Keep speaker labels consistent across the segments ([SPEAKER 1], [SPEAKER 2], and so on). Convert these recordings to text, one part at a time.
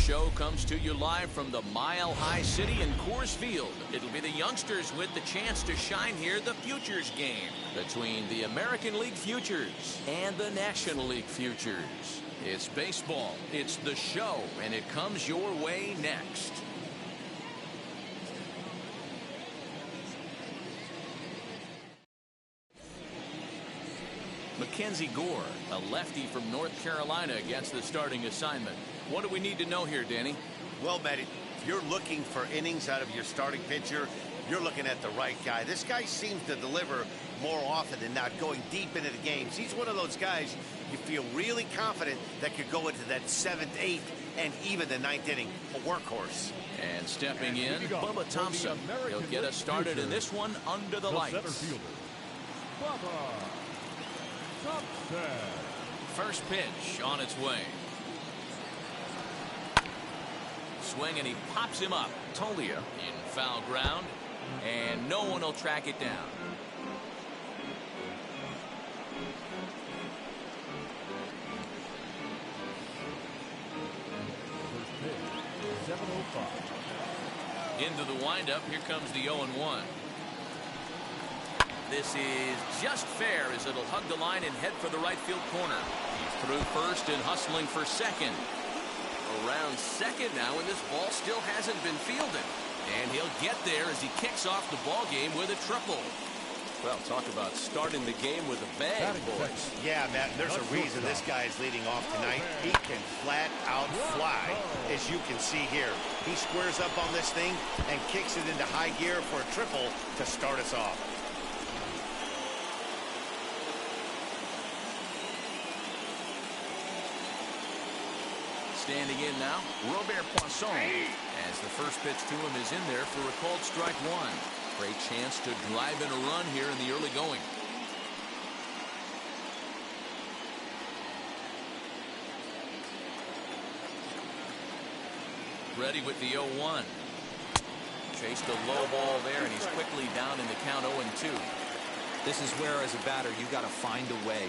[SPEAKER 1] show comes to you live from the Mile High City in Coors Field. It'll be the youngsters with the chance to shine here. The Futures game between the American League Futures and the National League Futures. It's baseball, it's the show, and it comes your way next. Mackenzie Gore, a lefty from North Carolina, gets the starting assignment. What do we need to know here, Danny?
[SPEAKER 2] Well, Matt, if you're looking for innings out of your starting pitcher, you're looking at the right guy. This guy seems to deliver more often than not, going deep into the games. He's one of those guys you feel really confident that could go into that 7th, 8th, and even the 9th inning. A workhorse.
[SPEAKER 1] And stepping in, Bubba Thompson. He'll get us started in this one under the lights. First pitch on its way. Swing, and he pops him up. Tolia in foul ground, and no one will track it down.
[SPEAKER 3] First pitch, 7:05.
[SPEAKER 1] Into the windup. Here comes the 0-1. This is just fair as it'll hug the line and head for the right field corner. He's through first and hustling for second. Around second now, and this ball still hasn't been fielded. And he'll get there as he kicks off the ball game with a triple. Well, talk about starting the game with a bang, boys.
[SPEAKER 2] Yeah, Matt, there's a reason this guy is leading off tonight. He can flat out fly, as you can see here. He squares up on this thing and kicks it into high gear for a triple to start us off.
[SPEAKER 1] Standing in now, Robert Poisson, as the first pitch to him is in there for a called strike one. Great chance to drive in a run here in the early going. Ready with the 0-1. Chased a low ball there, and he's quickly down in the count 0-2.
[SPEAKER 4] This is where, as a batter, you got to find a way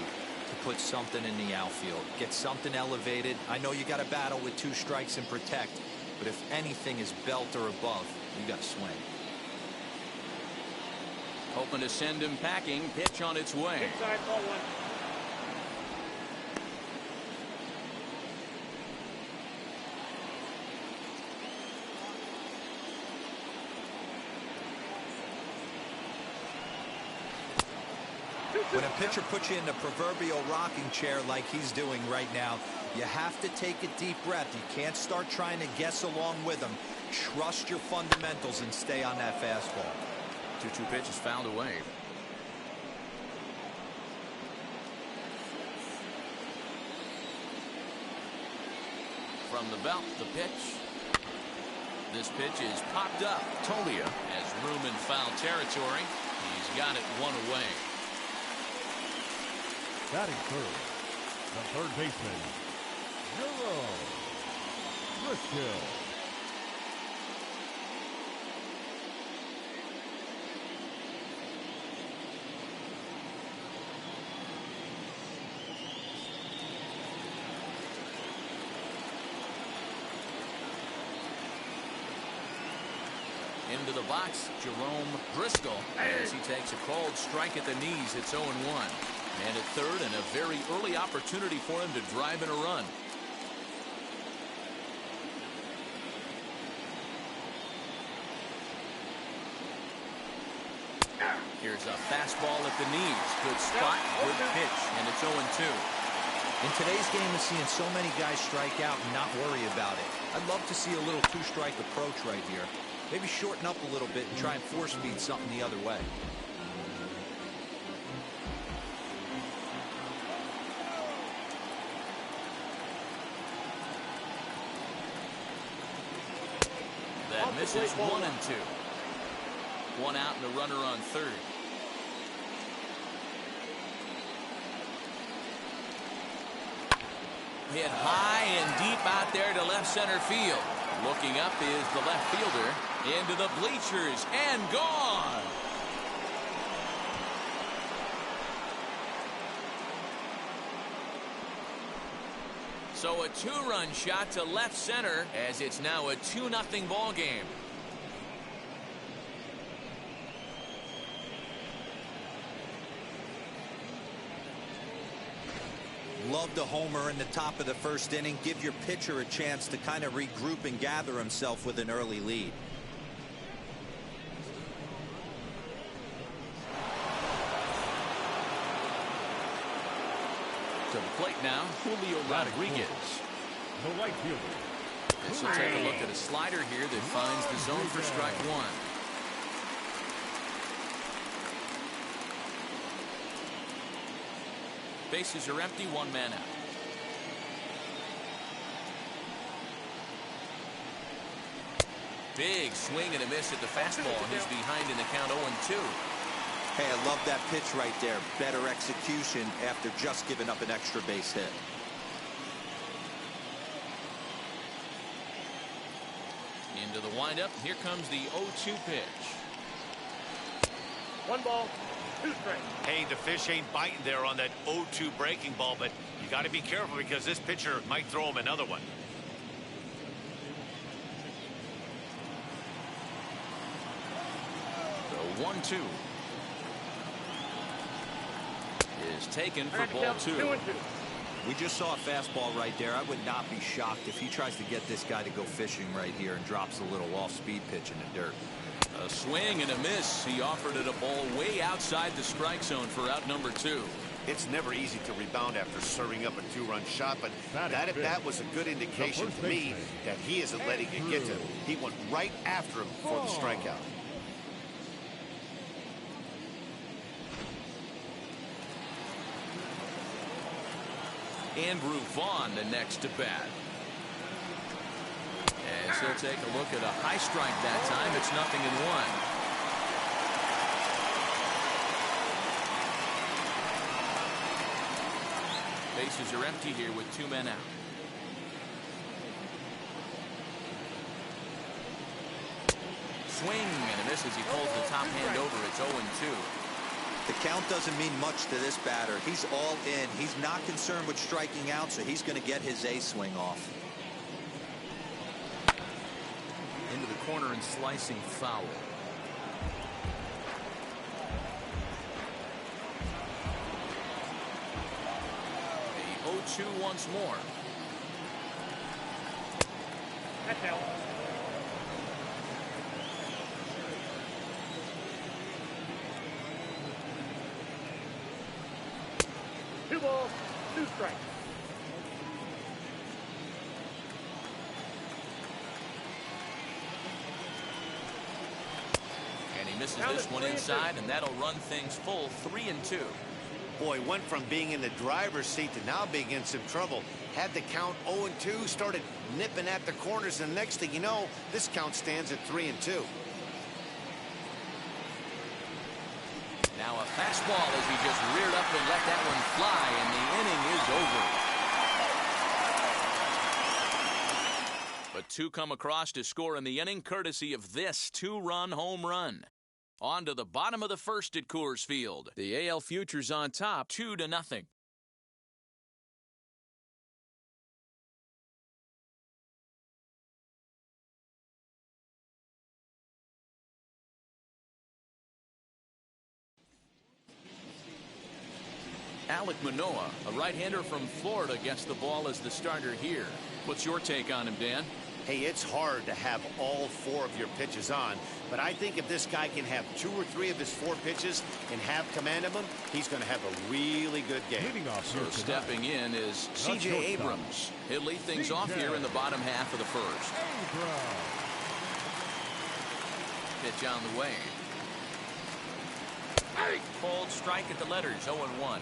[SPEAKER 4] to put something in the outfield, get something elevated. I know you got to battle with 2 strikes and protect, but if anything is belt or above, you got to swing.
[SPEAKER 1] Hoping to send him packing. Pitch on its way.
[SPEAKER 5] Inside, ball 1.
[SPEAKER 4] When a pitcher puts you in the proverbial rocking chair like he's doing right now, you have to take a deep breath. You can't start trying to guess along with him. Trust your fundamentals and stay on that fastball.
[SPEAKER 1] 2-2 pitch is fouled away. From the belt, the pitch. This pitch is popped up. Tolia has room in foul territory. He's got it one away.
[SPEAKER 3] Batting third, the third baseman, Driscoll.
[SPEAKER 1] Into the box, Jerome Driscoll, as he takes a called strike at the knees. It's 0-1. And at third, and a very early opportunity for him to drive in a run. Here's a fastball at the knees. Good spot, good pitch, and it's 0-2.
[SPEAKER 4] In today's game of seeing so many guys strike out and not worry about it, I'd love to see a little 2-strike approach right here. Maybe shorten up a little bit and try and force feed something the other way.
[SPEAKER 1] That misses 1-2. One out and a runner on third. Hit high and deep out there to left center field. Looking up is the left fielder. Into the bleachers and gone. So a two-run shot to left center as it's now a 2-0 ball game.
[SPEAKER 4] Love the homer in the top of the first inning. Give your pitcher a chance to kind of regroup and gather himself with an early lead.
[SPEAKER 1] To the plate now, Julio Rodriguez.
[SPEAKER 3] The right fielder.
[SPEAKER 1] This will take a look at a slider here that finds the zone for strike one. Bases are empty, one man out. Big swing and a miss at the fastball, and he's behind in the count 0-2.
[SPEAKER 4] Hey, I love that pitch right there. Better execution after just giving up an extra base hit.
[SPEAKER 1] Into the windup. Here comes the 0-2 pitch.
[SPEAKER 5] 1 ball, 2 strikes.
[SPEAKER 2] Hey, the fish ain't biting there on that 0-2 breaking ball, but you got to be careful because this pitcher might throw him another one.
[SPEAKER 1] The 1-2 is taken for ball 2.
[SPEAKER 5] 2-2.
[SPEAKER 4] We just saw a fastball right there. I would not be shocked if he tries to get this guy to go fishing right here and drops a little off-speed pitch in the dirt.
[SPEAKER 1] A swing and a miss. He offered it a ball way outside the strike zone for out number 2.
[SPEAKER 2] It's never easy to rebound after serving up a 2-run shot, but that at bat was a good indication to me that he isn't letting it get to him. He went right after him for the strikeout.
[SPEAKER 1] Andrew Vaughn the next to bat. As he'll take a look at a high strike that time. It's 0-1. Bases are empty here with 2 men out. Swing and a miss as he pulls the top hand over. It's 0-2.
[SPEAKER 4] The count doesn't mean much to this batter. He's all in. He's not concerned with striking out, so he's going to get his A swing off.
[SPEAKER 1] Into the corner and slicing foul. The 0-2 once more.
[SPEAKER 5] That's out. Two balls, 2 strikes.
[SPEAKER 1] And he misses this one inside, and that'll run things full 3-2.
[SPEAKER 2] Boy, went from being in the driver's seat to now being in some trouble. Had the count 0-2, started nipping at the corners, and the next thing you know, this count stands at 3-2.
[SPEAKER 1] Now a fastball as he just reared up and let that one fly, and the inning is over. But 2 come across to score in the inning, courtesy of this 2-run home run. On to the bottom of the first at Coors Field. The AL Futures on top, 2-0. Alek Manoah, a right-hander from Florida, gets the ball as the starter here. What's your take on him, Dan?
[SPEAKER 2] Hey, it's hard to have all 4 of your pitches on, but I think if this guy can have 2 or 3 of his 4 pitches and have command of them, he's going to have a really good game.
[SPEAKER 3] Leading off
[SPEAKER 1] So stepping in is C.J. Abrams. He'll lead things off here in the bottom half of the first. Pitch on the way. Called strike at the letters, 0-1.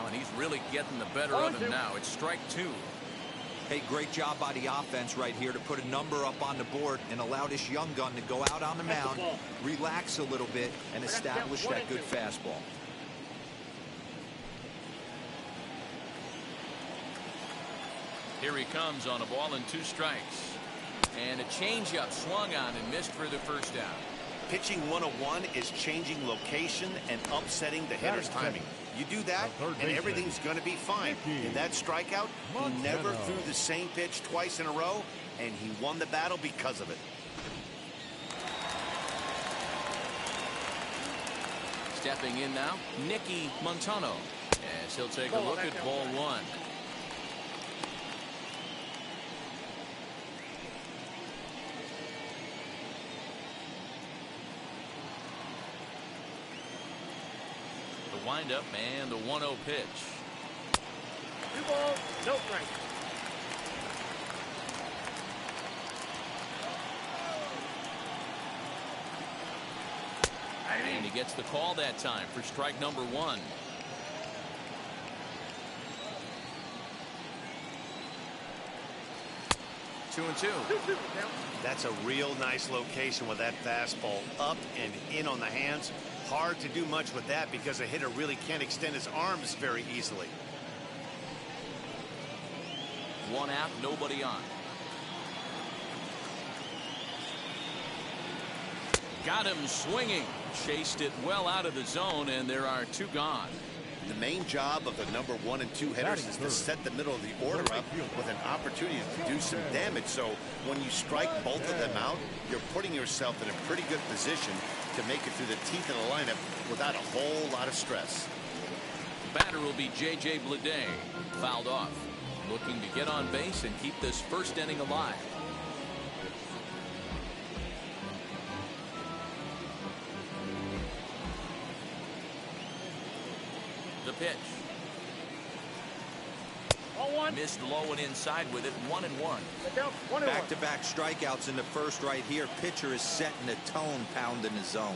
[SPEAKER 1] And he's really getting the better of him now. It's strike 2.
[SPEAKER 4] Hey, great job by the offense right here to put a number up on the board and allow this young gun to go out on the mound, relax a little bit, and establish that good fastball.
[SPEAKER 1] Here he comes on a ball and 2 strikes. And a changeup swung on and missed for the first down.
[SPEAKER 2] Pitching 101 is changing location and upsetting the hitter's timing. You do that, and everything's going to be fine. In that strikeout, he never threw the same pitch twice in a row, and he won the battle because of it.
[SPEAKER 1] Stepping in now, Nicky Montano, as he'll take a look at ball 1. The windup and the 1-0 pitch.
[SPEAKER 5] 2 balls, no strikes.
[SPEAKER 1] And he gets the call that time for strike number 1. Two and two.
[SPEAKER 2] That's a real nice location with that fastball up and in on the hands. Hard to do much with that because a hitter really can't extend his arms very easily.
[SPEAKER 1] 1 out, nobody on. Got him swinging. Chased it well out of the zone, and there are 2 gone.
[SPEAKER 2] The main job of the number 1 and 2 hitters is to set the middle of the order up with an opportunity to do some damage. So when you strike both of them out, you're putting yourself in a pretty good position to make it through the teeth of the lineup without a whole lot of stress.
[SPEAKER 1] The batter will be J.J. Bleday. Fouled off. Looking to get on base and keep this first inning alive. The pitch. Missed low and inside with it. 1-1.
[SPEAKER 4] Back-to-back strikeouts in the first right here. Pitcher is setting the tone, pounding the zone.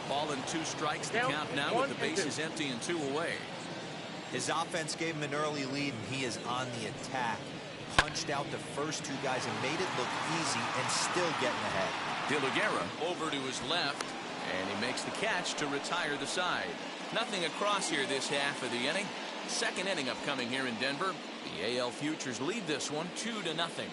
[SPEAKER 1] Ball and 2 strikes. The count now with the bases empty and 2 away.
[SPEAKER 4] His offense gave him an early lead, and he is on the attack. Punched out the first 2 guys and made it look easy and still getting ahead.
[SPEAKER 1] De La Guerra over to his left, and he makes the catch to retire the side. Nothing across here this half of the inning. Second inning upcoming here in Denver. The AL Futures lead this one 2-0.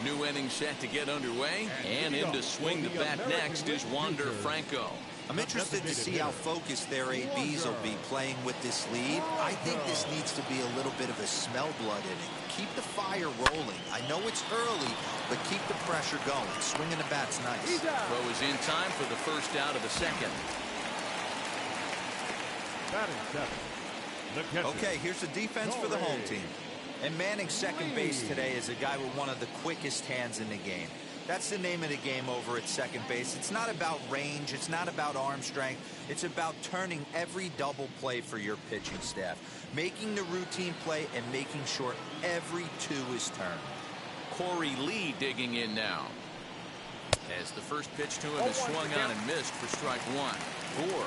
[SPEAKER 1] New inning set to get underway, and in to swing the bat next is Wander Franco.
[SPEAKER 4] I'm interested to see how focused their ABs will be playing with this lead. I think this needs to be a little bit of a smell blood inning. Keep the fire rolling. I know it's early, but keep the pressure going. Swinging the bat's nice.
[SPEAKER 1] Throw is in time for the first out of the second.
[SPEAKER 4] Okay, here's the defense for the home team. And manning second base today is a guy with one of the quickest hands in the game. That's the name of the game over at second base. It's not about range. It's not about arm strength. It's about turning every double play for your pitching staff, making the routine play and making sure every 2 is turned.
[SPEAKER 1] Corey Lee digging in now. As the first pitch to him is swung on and missed for strike 1. For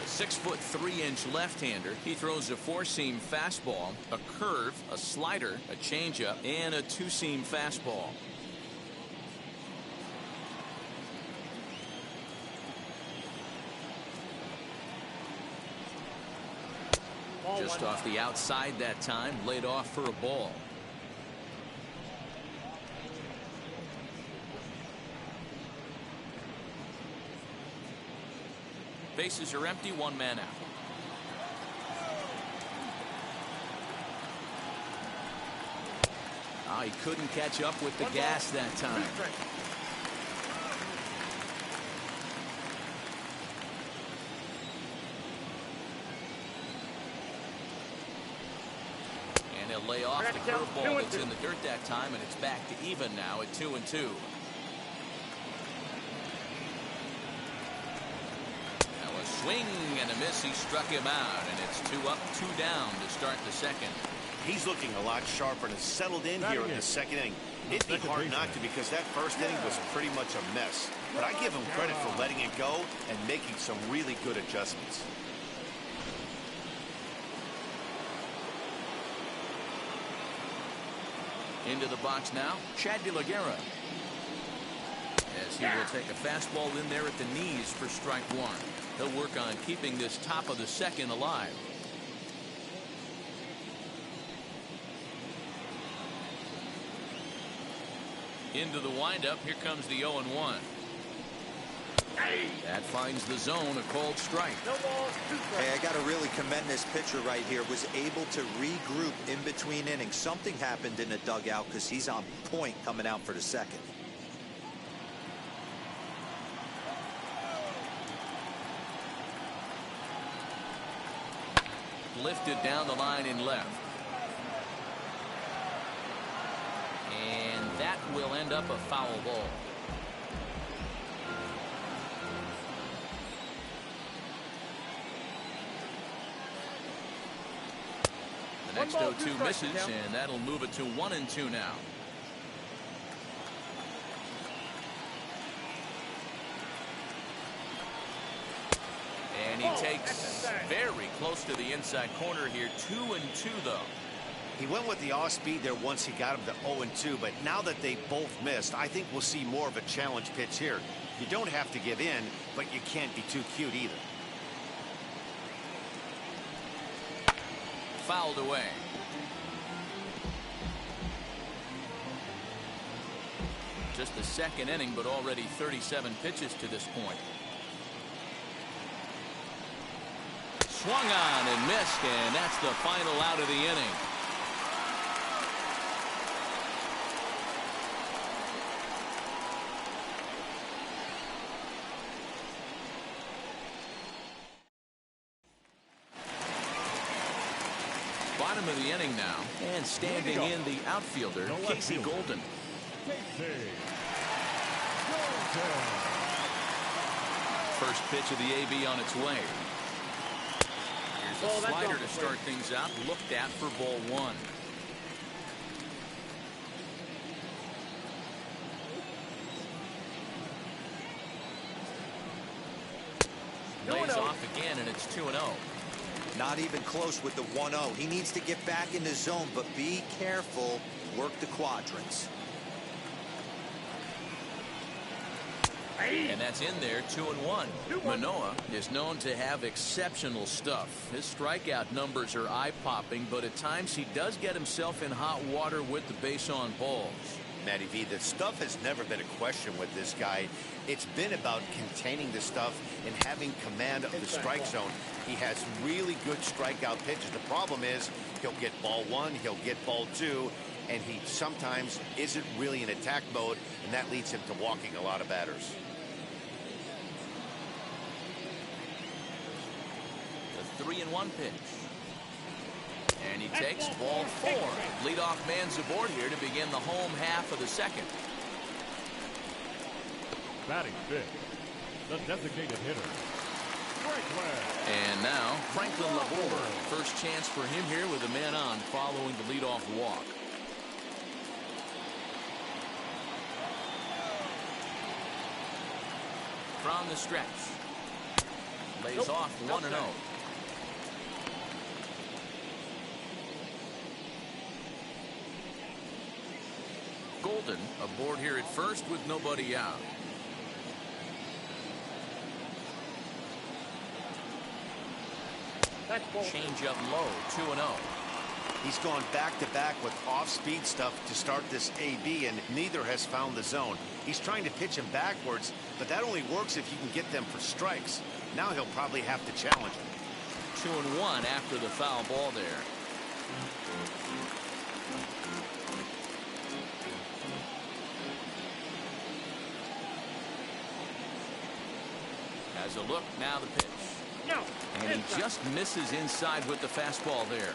[SPEAKER 1] a 6'3" left-hander, he throws a 4-seam fastball, a curve, a slider, a changeup, and a 2-seam fastball. Just off the outside that time, laid off for a ball. Bases are empty, 1 man out. He couldn't catch up with the gas that time. And he'll lay off the curveball that's in the dirt that time, and it's back to even now at 2-2. Swing and a miss. He struck him out, and it's 2 up, 2 down to start the second.
[SPEAKER 2] He's looking a lot sharper and has settled in here in the second inning. It'd be hard not to because that first inning was pretty much a mess. But I give him credit for letting it go and making some really good adjustments. Into the box now, Chad De La Guerra.
[SPEAKER 1] as he will take a fastball in there at the knees for strike one. He'll work on keeping this top of the second alive. Into the windup. Here comes the 0-1. That finds the zone, a called strike.
[SPEAKER 5] No ball, 2 strikes.
[SPEAKER 4] Hey, I got to really commend this pitcher right here. Was able to regroup in between innings. Something happened in the dugout because he's on point coming out for the second.
[SPEAKER 1] Lifted down the line in left. And that will end up a foul ball. The next 0-2 misses, and that'll move it to 1-2 now. And he takes very close to the inside corner here. 2-2 though.
[SPEAKER 2] He went with the off speed there once he got him to 0-2, but now that they both missed, I think we'll see more of a challenge pitch here. You don't have to give in, but you can't be too cute either.
[SPEAKER 1] Fouled away. Just the second inning, but already 37 pitches to this point. Swung on and missed, and that's the final out of the inning. Bottom of the inning now, and standing in the outfielder, Casey Golden. First pitch of the AB on its way. Here's a slider to start things out, looked at for ball one. Lays off again, and it's 2-0.
[SPEAKER 4] Not even close with the 1-0. He needs to get back in the zone, but be careful. Work the quadrants.
[SPEAKER 1] And that's in there, 2-1. Manoah is known to have exceptional stuff. His strikeout numbers are eye-popping, but at times he does get himself in hot water with the base on balls.
[SPEAKER 2] Matty V, the stuff has never been a question with this guy. It's been about containing the stuff and having command of the strike zone. He has really good strikeout pitches. The problem is he'll get ball one, he'll get ball two, and he sometimes isn't really in attack mode, and that leads him to walking a lot of batters.
[SPEAKER 1] The 3-1 pitch. And he takes ball four. Leadoff man's aboard here to begin the home half of the second.
[SPEAKER 3] Batting fifth, the designated hitter, Franklin.
[SPEAKER 1] And now Franklin Labor. First chance for him here with a man on following the leadoff walk. From the stretch. Lays off 1-0. Golden aboard here at first with nobody out. Change up low, 2-0.
[SPEAKER 2] He's gone back-to-back with off-speed stuff to start this AB, and neither has found the zone. He's trying to pitch him backwards, but that only works if you can get them for strikes. Now he'll probably have to challenge him.
[SPEAKER 1] 2-1 after the foul ball there. Has a look, now the pitch. And he just misses inside with the fastball there.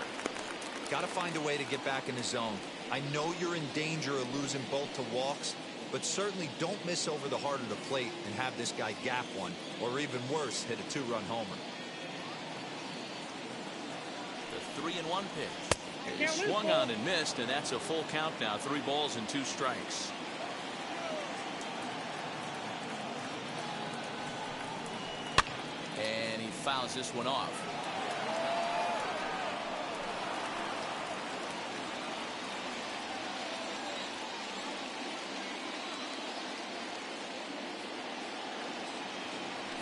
[SPEAKER 4] Got to find a way to get back in the zone. I know you're in danger of losing both to walks, but certainly don't miss over the heart of the plate and have this guy gap one, or even worse, hit a two-run homer.
[SPEAKER 1] The 3-1 pitch. It swung on and missed, and that's a full count now. 3 balls and 2 strikes. And he fouls this one off.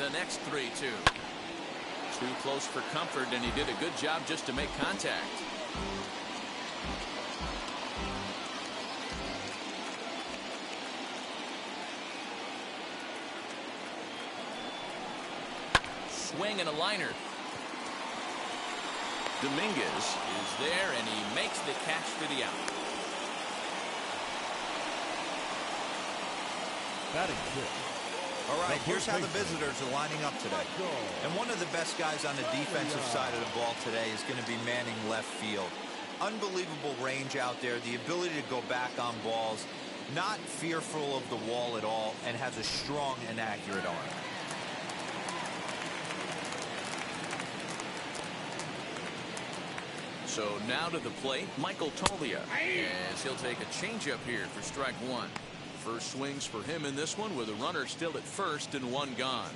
[SPEAKER 1] the next 3-2. Too close for comfort, and he did a good job just to make contact. Swing and a liner. Dominguez is there, and he makes the catch for the out.
[SPEAKER 3] Batting fifth.
[SPEAKER 4] All right, here's how the visitors are lining up today. And one of the best guys on the defensive side of the ball today is going to be manning left field. Unbelievable range out there, the ability to go back on balls, not fearful of the wall at all, and has a strong and accurate arm.
[SPEAKER 1] So now to the plate, Michael Toglia, as he'll take a changeup here for strike one. First swings for him in this one with a runner still at first and one gone.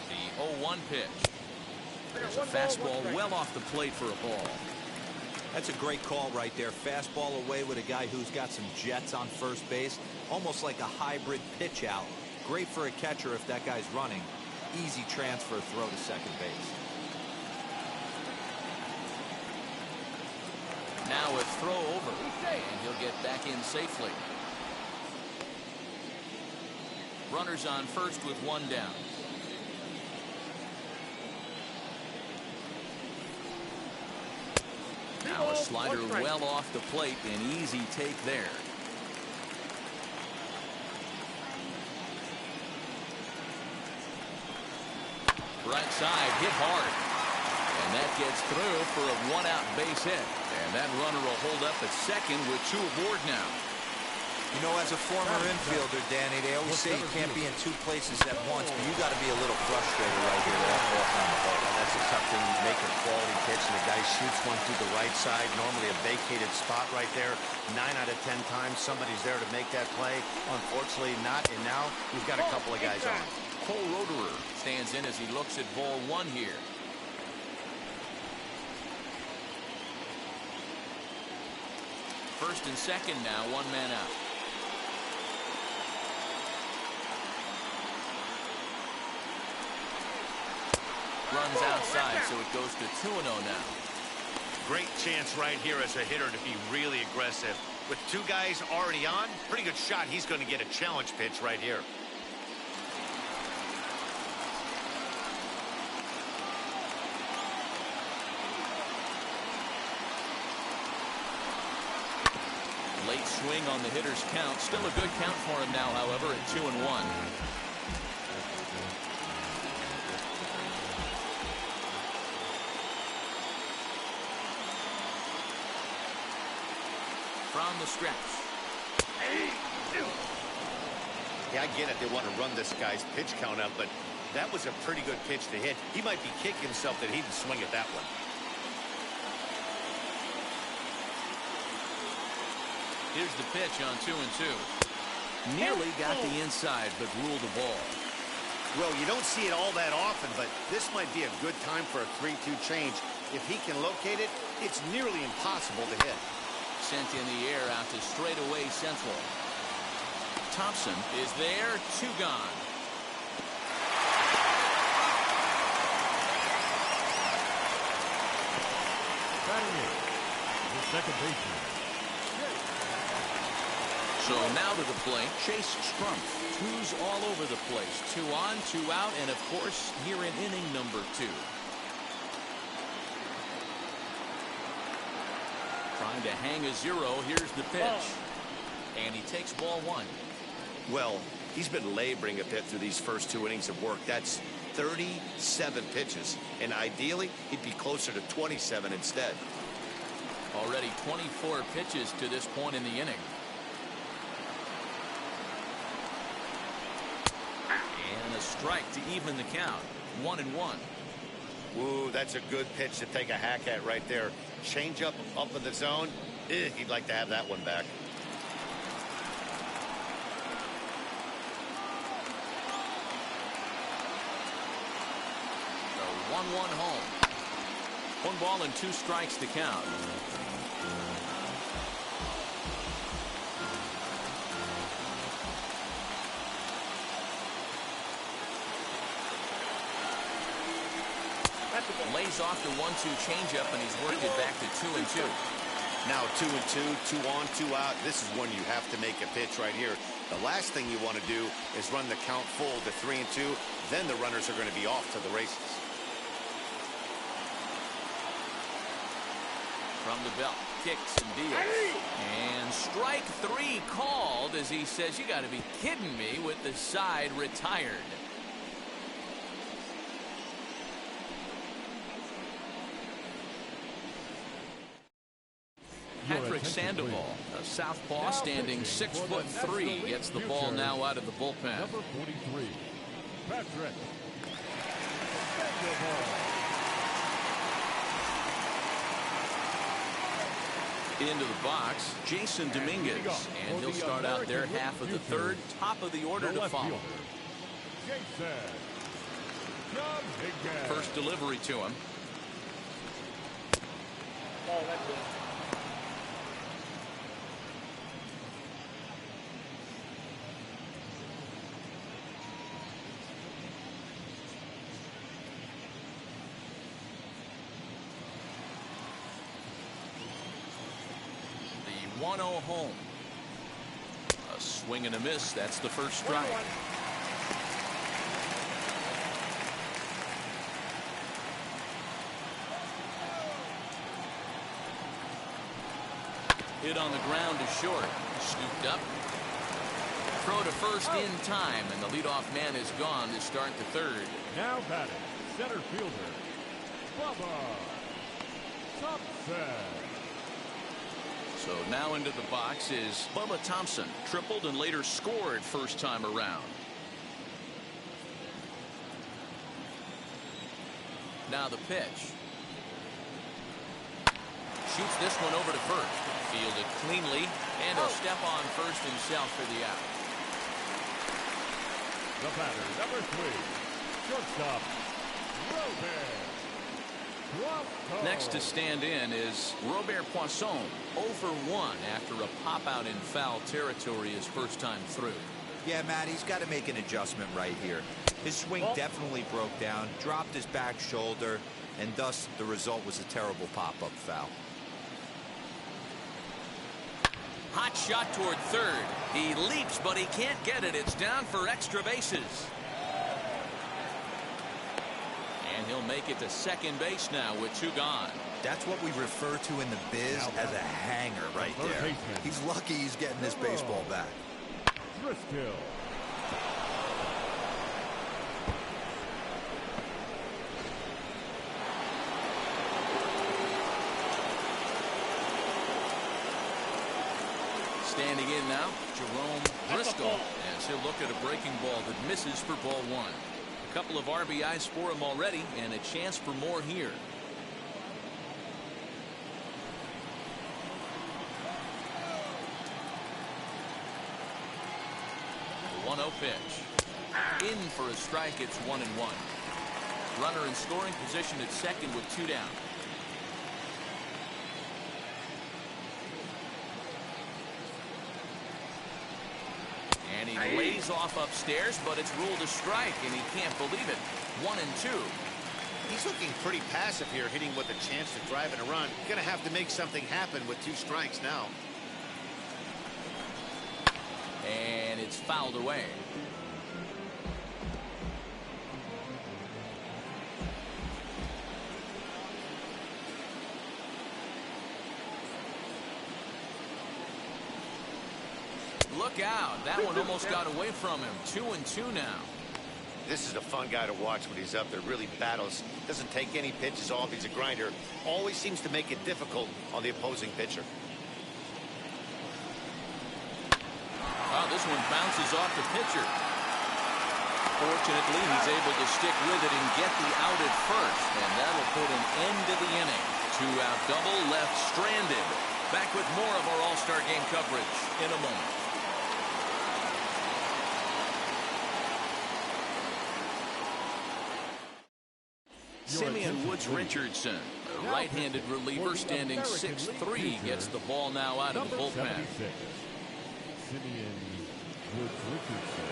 [SPEAKER 1] The 0-1 pitch. There's a fastball well off the plate for a ball.
[SPEAKER 4] That's a great call right there. Fastball away with a guy who's got some jets on first base. Almost like a hybrid pitch out. Great for a catcher if that guy's running. Easy transfer throw to second base.
[SPEAKER 1] Now a throw over, and he'll get back in safely. Runners on first with one down. Now a slider well off the plate, an easy take there. Right side hit hard, and that gets through for a one-out base hit. And that runner will hold up at second with two aboard now.
[SPEAKER 4] You know, as a former infielder, Danny, they always say you can't be in two places at once, but you got to be a little frustrated right here.
[SPEAKER 2] That's a tough thing. You make a quality pitch, and the guy shoots one through the right side. Normally a vacated spot right there. 9 out of 10 times somebody's there to make that play. Unfortunately not, and now we've got a couple of guys on.
[SPEAKER 1] Cole Roederer stands in as he looks at ball one here. First and second now, one man out. Runs outside, so it goes to 2-0 now.
[SPEAKER 2] Great chance right here as a hitter to be really aggressive. With two guys already on, pretty good shot. He's going to get a challenge pitch right here.
[SPEAKER 1] Late swing on the hitter's count. Still a good count for him now, however, at 2-1. From the stretch.
[SPEAKER 2] Yeah, I get it. They want to run this guy's pitch count up, but that was a pretty good pitch to hit. He might be kicking himself that he didn't swing at that one.
[SPEAKER 1] Here's the pitch on 2-2. Nearly got the inside, but ruled the ball.
[SPEAKER 2] Well, you don't see it all that often, but this might be a good time for a 3-2 change. If he can locate it, it's nearly impossible to hit.
[SPEAKER 1] Sent in the air out to straightaway central. Thompson is there, two gone.
[SPEAKER 3] Batting eighth, the second baseman.
[SPEAKER 1] So now to the plate, Chase Strumpf. Twos all over the place. 2 on, 2 out, and of course, here in inning number 2. Trying to hang a 0. Here's the pitch. And he takes ball 1.
[SPEAKER 2] Well, he's been laboring a bit through these first 2 innings of work. That's 37 pitches. And ideally, he'd be closer to 27 instead.
[SPEAKER 1] Already 24 pitches to this point in the inning. And a strike to even the count. 1-1.
[SPEAKER 2] Ooh, that's a good pitch to take a hack at right there. Change up in the zone. He'd like to have that one back. The 1-1 home. 1 ball and 2 strikes to count.
[SPEAKER 1] Lays off the 1-2 changeup, and he's worked it back to 2-2.
[SPEAKER 2] Now 2-2, 2 on, 2 out. This is when you have to make a pitch right here. The last thing you want to do is run the count full to 3-2. Then the runners are going to be off to the races.
[SPEAKER 1] From the belt, kicks and deals. And strike 3 called as he says, you got to be kidding me, with the side retired. Patrick Sandoval, a southpaw standing 6'3", gets the ball now out of the bullpen.
[SPEAKER 3] Number 43, Patrick Sandoval.
[SPEAKER 1] Into the box, Jason Dominguez, and he'll start out their half of the third, top of the order to follow. First delivery to him.
[SPEAKER 5] Oh, that's it.
[SPEAKER 1] The 1-0 home. A swing and a miss. That's the first strike. Hit on the ground to short. Scooped up. Throw to first in time, and the leadoff man is gone to start the third.
[SPEAKER 3] Now batting, center fielder, Bubba Thompson.
[SPEAKER 1] So now into the box is Bubba Thompson. Tripled and later scored first time around. Now the pitch. Shoots this one over to first. Fielded cleanly, and he'll step on first himself for the out.
[SPEAKER 3] The batter, number 3, shortstop, Robert Poisson.
[SPEAKER 1] Next to stand in is Robert Poisson, 0 for 1 after a pop-out in foul territory his first time through.
[SPEAKER 4] Yeah, Matt, he's got to make an adjustment right here. His swing definitely broke down, dropped his back shoulder, and thus the result was a terrible pop-up foul.
[SPEAKER 1] Hot shot toward third. He leaps, but he can't get it. It's down for extra bases. And he'll make it to second base now with 2 gone.
[SPEAKER 4] That's what we refer to in the biz as a hanger right there. He's lucky he's getting this baseball back.
[SPEAKER 3] Driscoll.
[SPEAKER 1] Standing in now, Jerome Driscoll, as he'll look at a breaking ball that misses for ball 1. A couple of RBIs for him already, and a chance for more here. The 1-0 pitch. In for a strike, it's 1-1. Runner in scoring position at second with 2 down. And he lays off upstairs, but it's ruled a strike, and he can't believe it. 1-2.
[SPEAKER 2] He's looking pretty passive here, hitting with a chance to drive in a run. Gonna have to make something happen with 2 strikes now.
[SPEAKER 1] And it's fouled away. Look out. That one almost got away from him. 2-2 now.
[SPEAKER 2] This is a fun guy to watch when he's up there. Really battles. Doesn't take any pitches off. He's a grinder. Always seems to make it difficult on the opposing pitcher.
[SPEAKER 1] Wow, this one bounces off the pitcher. Fortunately, he's able to stick with it and get the out at first. And that'll put an end to the inning. 2-out double left stranded. Back with more of our All-Star Game coverage in a moment. Simeon Woods Richardson, a right-handed reliever standing 6'3", gets the ball now out of the bullpen.
[SPEAKER 3] Simeon Woods Richardson.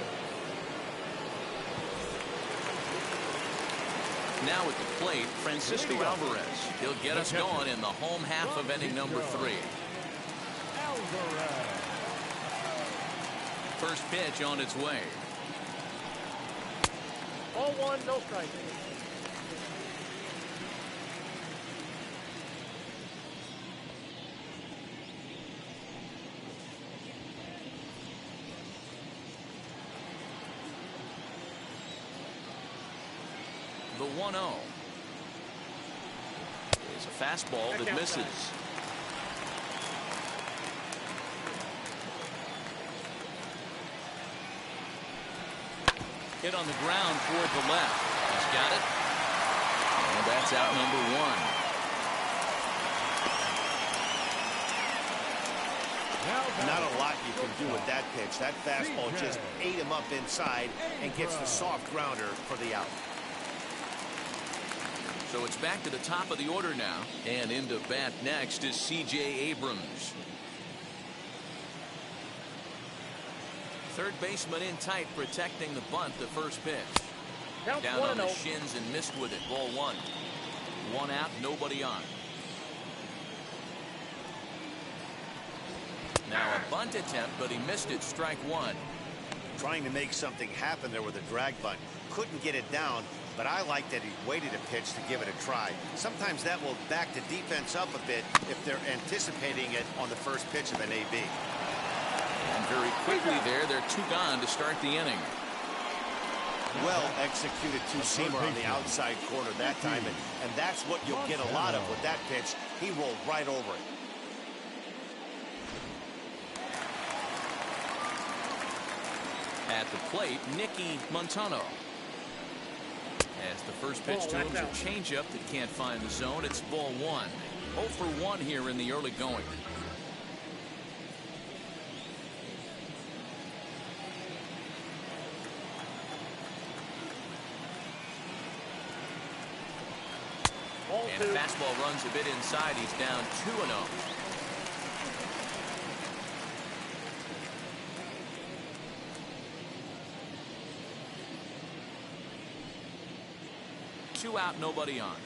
[SPEAKER 1] Now at the plate, Francisco Alvarez. He'll get us going in the home half of inning number 3. First pitch on its way.
[SPEAKER 5] Ball 1, no strike.
[SPEAKER 1] The 1-0 is a fastball that misses. Hit on the ground toward the left. He's got it. And that's out number 1.
[SPEAKER 2] Not a lot you can do with that pitch. That fastball just ate him up inside and gets the soft grounder for the out.
[SPEAKER 1] So it's back to the top of the order now. And into bat next is C.J. Abrams. Third baseman in tight, protecting the bunt. The first pitch. Down on the shins and missed with it. Ball 1. 1 out, nobody on. Now a bunt attempt, but he missed it. Strike 1.
[SPEAKER 2] Trying to make something happen there with a drag bunt. Couldn't get it down, but I like that he waited a pitch to give it a try. Sometimes that will back the defense up a bit if they're anticipating it on the first pitch of an AB.
[SPEAKER 1] And very quickly there, they're 2 gone to start the inning.
[SPEAKER 2] Well executed two-seamer on the outside corner that time, and that's what you'll get a lot of with that pitch. He rolled right over it.
[SPEAKER 1] At the plate, Nicky Montano. As the first pitch to him is a changeup that can't find the zone. It's ball 1. 0 for 1 here in the early going. And the fastball runs a bit inside. He's down 2-0. Two out, nobody on.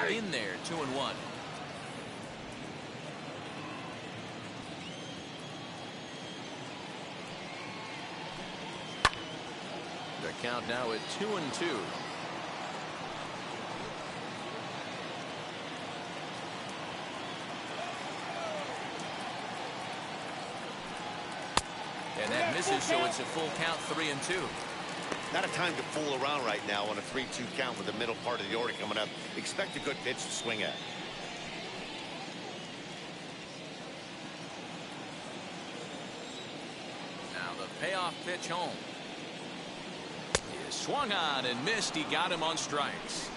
[SPEAKER 1] In there, 2-1. The count now at 2-2. And that misses, so it's a full count, 3-2.
[SPEAKER 2] Not a time to fool around right now on a 3-2 count with the middle part of the order coming up. Expect a good pitch to swing at.
[SPEAKER 1] Now the payoff pitch home. He is swung on and missed. He got him on strikes.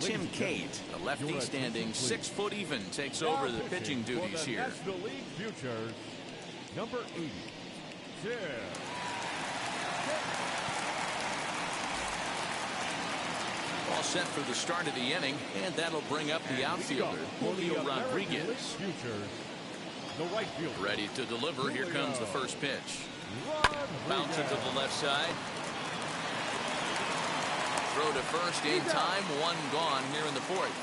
[SPEAKER 1] Tim Cate, a lefty standing 6 foot even, takes over the pitching duties here.
[SPEAKER 3] National League Futures, number 80, Tim.
[SPEAKER 1] All set for the start of the inning, and that'll bring up the outfielder, Julio Rodriguez.
[SPEAKER 3] Futures, the right fielder.
[SPEAKER 1] Ready to deliver. Here comes the first pitch. Bounce it to the left side. Throw to first in time. 1 gone here in the 4th.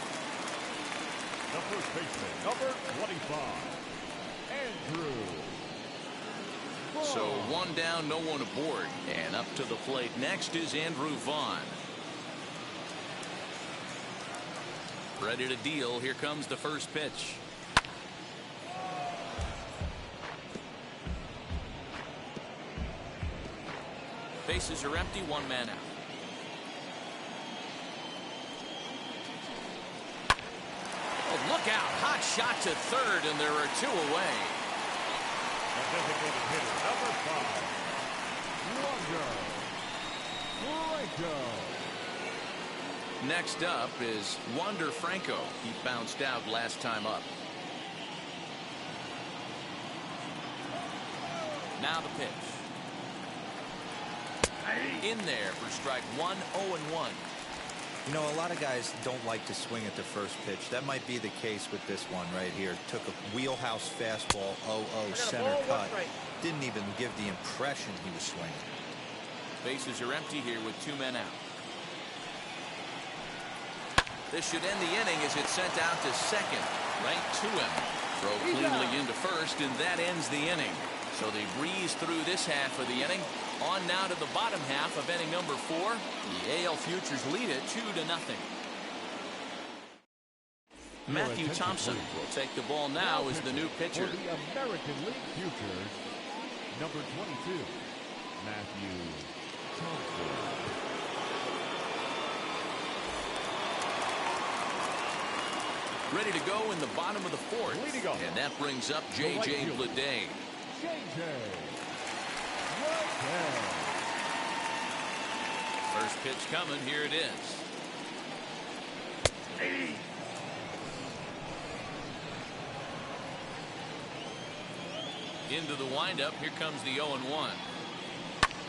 [SPEAKER 3] The first baseman, number 25, Andrew.
[SPEAKER 1] So 1 down, no one aboard. And up to the plate next is Andrew Vaughn. Ready to deal. Here comes the first pitch. Bases are empty. 1 man out. Look out. Hot shot to third, and there are 2 away.
[SPEAKER 3] The designated hitter, number 5, Wander Franco.
[SPEAKER 1] Next up is Wander Franco. He bounced out last time up. Now the pitch. In there for strike one, 0-1.
[SPEAKER 4] You know, a lot of guys don't like to swing at the first pitch. That might be the case with this one right here. Took a wheelhouse fastball, 0-0 center cut. Didn't even give the impression he was swinging.
[SPEAKER 1] Bases are empty here with 2 men out. This should end the inning as it's sent out to second. Right to him. Throw cleanly into first, and that ends the inning. So they breeze through this half of the inning. On now to the bottom half of inning number 4. The AL Futures lead it 2-0. Matthew Thompson will take the ball now as the new pitcher.
[SPEAKER 3] For the American League Futures, number 22, Matthew Thompson.
[SPEAKER 1] Ready to go in the bottom of the 4th. And that brings up J.J. Bleday.
[SPEAKER 3] J.J.
[SPEAKER 1] First pitch coming. Here it is. Into the windup. Here comes the 0-1.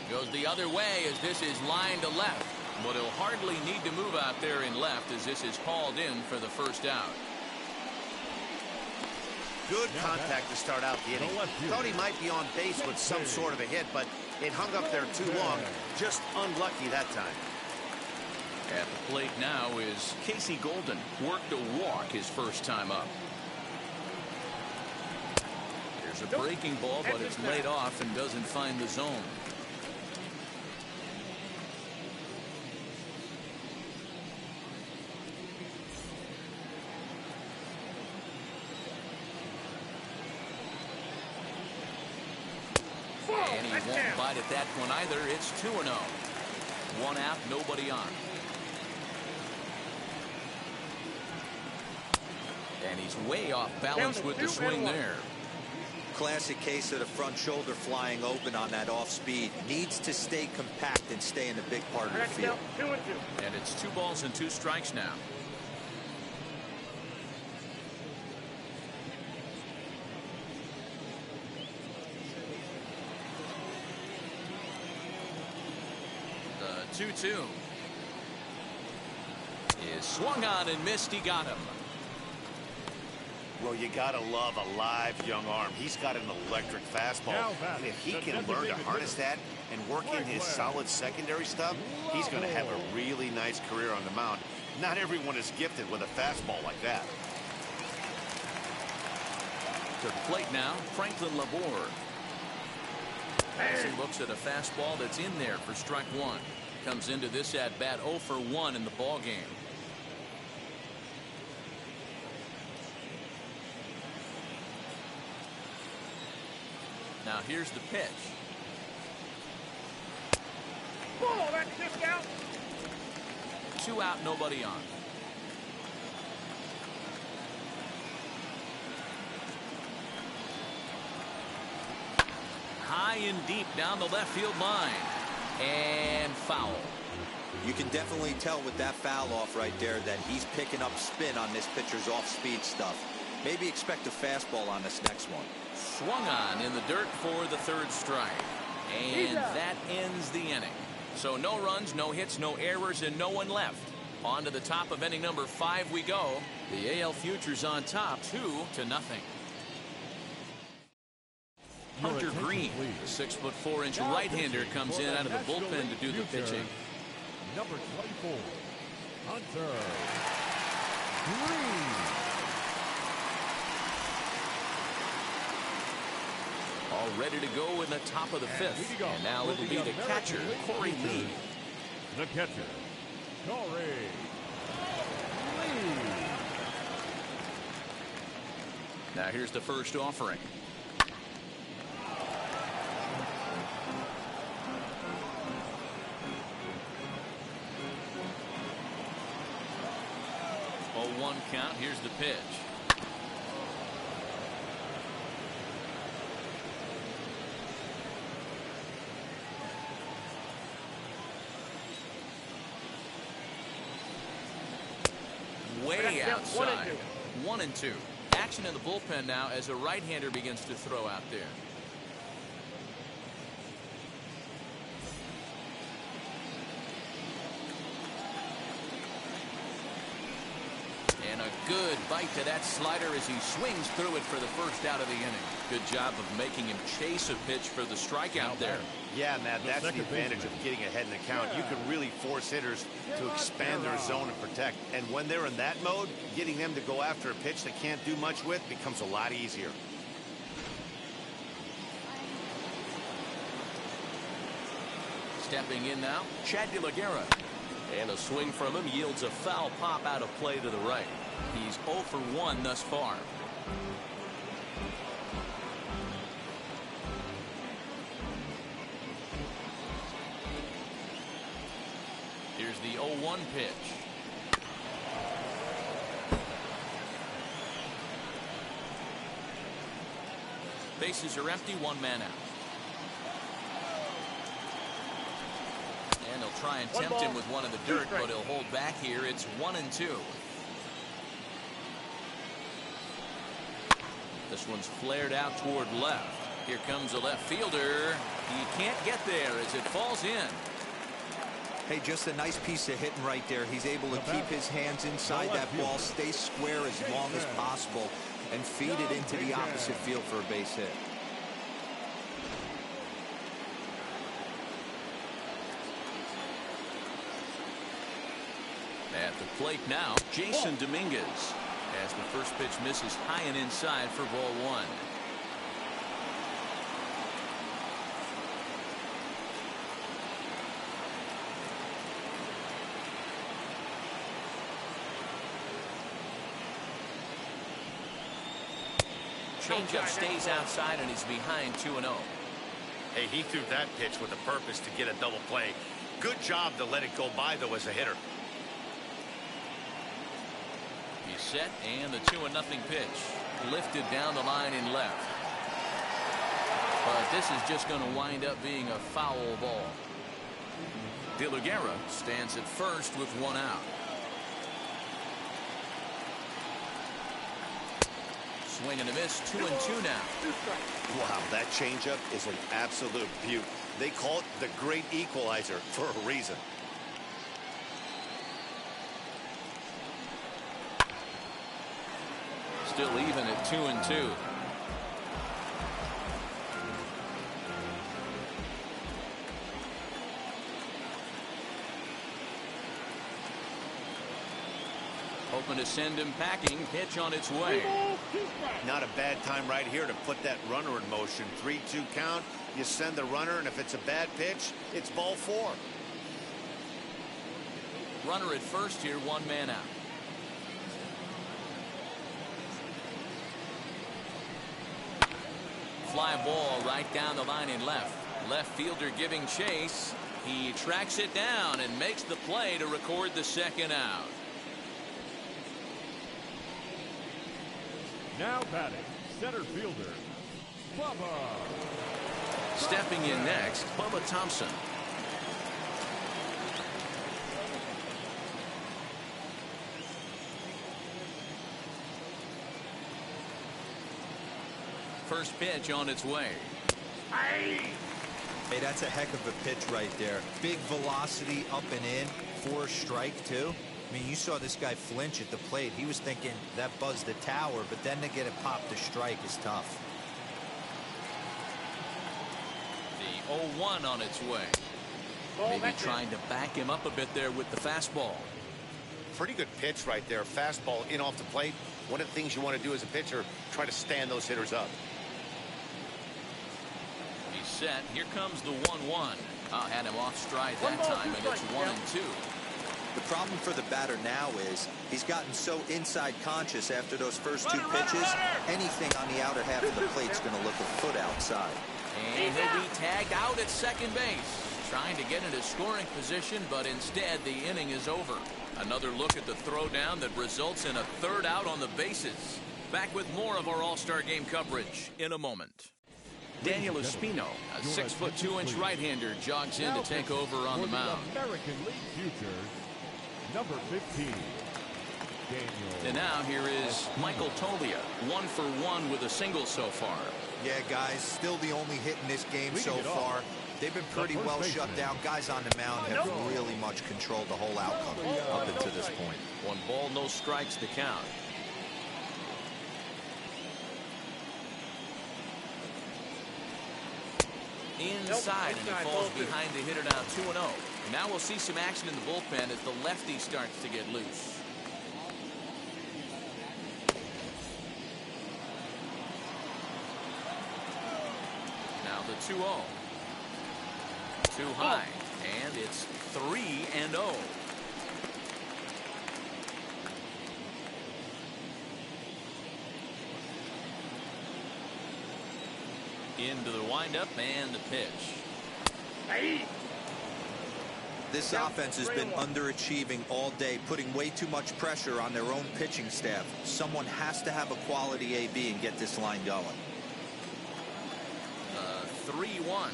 [SPEAKER 1] Goes the other way as this is lined to left. But he'll hardly need to move out there in left as this is called in for the first out.
[SPEAKER 2] Good contact to start out the inning. Thought he might be on base with some sort of a hit, but it hung up there too long. Just unlucky that time.
[SPEAKER 1] At the plate now is Casey Golden. Worked a walk his first time up. There's a breaking ball, but it's laid off and doesn't find the zone. And he won't bite at that one either. It's 2-0. 1 out, nobody on. And he's way off balance with the swing there.
[SPEAKER 4] Classic case of the front shoulder flying open on that off speed. Needs to stay compact and stay in the big part of the field.
[SPEAKER 1] And it's 2 balls and 2 strikes now. The 2-2 is swung on and missed. He got him.
[SPEAKER 2] Well, you gotta love a live young arm. He's got an electric fastball. And if he can learn to harness that and work in his solid secondary stuff, he's going to have a really nice career on the mound. Not everyone is gifted with a fastball like that.
[SPEAKER 1] To the plate now, Franklin Laborde. As he looks at a fastball that's in there for strike 1. Comes into this at bat 0 for 1 in the ball game. Now here's the pitch.
[SPEAKER 5] Oh, that's just out.
[SPEAKER 1] 2 out, nobody on. High and deep down the left field line. And foul.
[SPEAKER 4] You can definitely tell with that foul off right there that he's picking up spin on this pitcher's off-speed stuff. Maybe expect a fastball on this next one.
[SPEAKER 1] Swung on in the dirt for the 3rd strike. And that ends the inning. So no runs, no hits, no errors, and no one left. On to the top of inning number 5 we go. The AL Futures on top 2-0. Hunter Green, the 6'4" right-hander, comes in out of the bullpen to do the pitching.
[SPEAKER 3] Number 24, Hunter Green.
[SPEAKER 1] All ready to go in the top of the 5th. And now it'll be the catcher, Corey Lee.
[SPEAKER 3] The catcher, Corey Lee.
[SPEAKER 1] Now here's the first offering. Oh, 1 count. Here's the pitch. Way outside. 1-2. Action in the bullpen now as a right-hander begins to throw out there. And a good bite to that slider as he swings through it for the first out of the inning. Good job of making him chase a pitch for the strikeout there.
[SPEAKER 2] Yeah, Matt, that's the advantage of getting ahead in the count. You can really force hitters to expand their zone and protect. And when they're in that mode, getting them to go after a pitch they can't do much with becomes a lot easier.
[SPEAKER 1] Stepping in now, Chad De La Guerra. And a swing from him yields a foul pop out of play to the right. He's 0 for 1 thus far. Here's the 0-1 pitch. Bases are empty, one man out. And he'll try and tempt him with one in the dirt, but he'll hold back here. It's 1-2. This one's flared out toward left. Here comes a left fielder. He can't get there as it falls in.
[SPEAKER 4] Hey, just a nice piece of hitting right there. He's able to keep his hands inside that ball, stay square as long as possible, and feed it into the opposite field for a base hit.
[SPEAKER 1] At the plate now, Jason Dominguez, as the first pitch misses high and inside for ball one. Changeup stays outside and he's behind 2-0.
[SPEAKER 2] Hey, he threw that pitch with a purpose to get a double play. Good job to let it go by, though, as a hitter.
[SPEAKER 1] He's set, and the 2-0 pitch lifted down the line in left. But this is just going to wind up being a foul ball. De La Guerra stands at first with one out. Swing and a miss, 2-2 now.
[SPEAKER 2] Wow, that changeup is an absolute beaut. They call it the great equalizer for a reason.
[SPEAKER 1] Still even at 2-2. Hoping to send him packing. Pitch on its way.
[SPEAKER 2] Not a bad time right here to put that runner in motion. 3-2 count. You send the runner, and if it's a bad pitch, it's ball 4.
[SPEAKER 1] Runner at first here, one man out. Fly ball right down the line in left. Left fielder giving chase. He tracks it down and makes the play to record the second out.
[SPEAKER 3] Now batting, center fielder, Bubba.
[SPEAKER 1] Stepping in next, Bubba Thompson. First pitch on its way.
[SPEAKER 4] Hey, that's a heck of a pitch right there. Big velocity up and in for a strike, too. I mean, you saw this guy flinch at the plate. He was thinking that buzzed the tower, but then to get it popped to strike is tough.
[SPEAKER 1] The 0-1 on its way. Maybe trying to back him up a bit there with the fastball.
[SPEAKER 2] Pretty good pitch right there. Fastball in off the plate. One of the things you want to do as a pitcher, try to stand those hitters up.
[SPEAKER 1] He's set. Here comes the 1-1. Had him off stride that time, and it's 1-2.
[SPEAKER 4] The problem for the batter now is he's gotten so inside conscious after those first two pitches. Anything on the outer half of the plate's going to look a foot outside.
[SPEAKER 1] And he'll be tagged out at second base. Trying to get into scoring position, but instead the inning is over. Another look at the throwdown that results in a third out on the bases. Back with more of our All-Star Game coverage in a moment. Daniel Espino, a 6'2" right-hander, jogs in to take over on the mound.
[SPEAKER 3] American League futures, number 15.
[SPEAKER 1] And now here is Michael Tolia, 1 for 1 with a single so far.
[SPEAKER 4] Yeah, guys, still the only hit in this game so far. They've been pretty well shut down. Guys on the mound have really much controlled the whole outcome up until this point.
[SPEAKER 1] 1 ball, no strikes to count. Inside, and he falls behind the hitter now 2-0. And now we'll see some action in the bullpen as the lefty starts to get loose. Now the 2-0. Too high, and it's 3-0. Into the windup and the pitch.
[SPEAKER 4] This offense has been underachieving all day, putting way too much pressure on their own pitching staff. Someone has to have a quality AB and get this line going.
[SPEAKER 1] 3-1.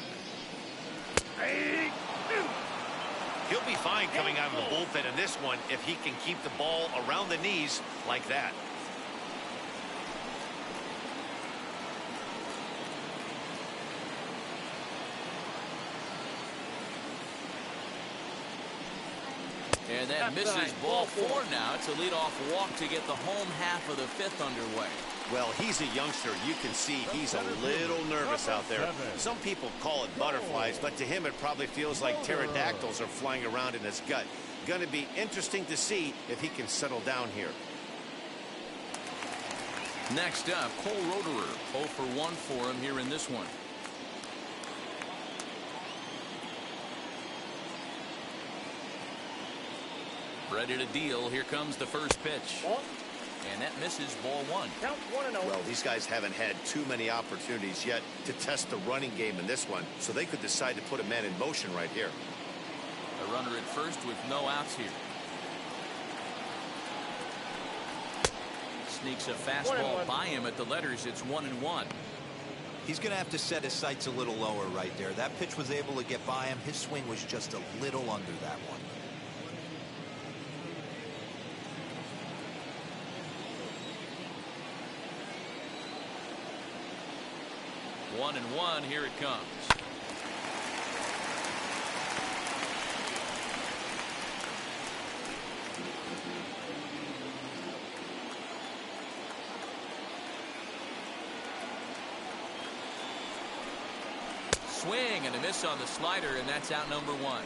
[SPEAKER 2] He'll be fine coming out of the bullpen in this one if he can keep the ball around the knees like that.
[SPEAKER 1] And that misses ball 4 now. It's a leadoff walk to get the home half of the 5th underway.
[SPEAKER 2] Well, he's a youngster. You can see he's a little nervous out there. Some people call it butterflies, but to him it probably feels like pterodactyls are flying around in his gut. Going to be interesting to see if he can settle down here.
[SPEAKER 1] Next up, Cole Roederer. 0 for 1 for him here in this one. Ready to deal. Here comes the first pitch. And that misses ball 1.
[SPEAKER 5] Count 1-0.
[SPEAKER 2] Well, these guys haven't had too many opportunities yet to test the running game in this one, so they could decide to put a man in motion right here.
[SPEAKER 1] A runner at first with no outs here. Sneaks a fastball by him at the letters. It's 1-1.
[SPEAKER 4] He's going to have to set his sights a little lower right there. That pitch was able to get by him. His swing was just a little under that one.
[SPEAKER 1] 1-1. Here it comes. Swing and a miss on the slider, and that's out number 1.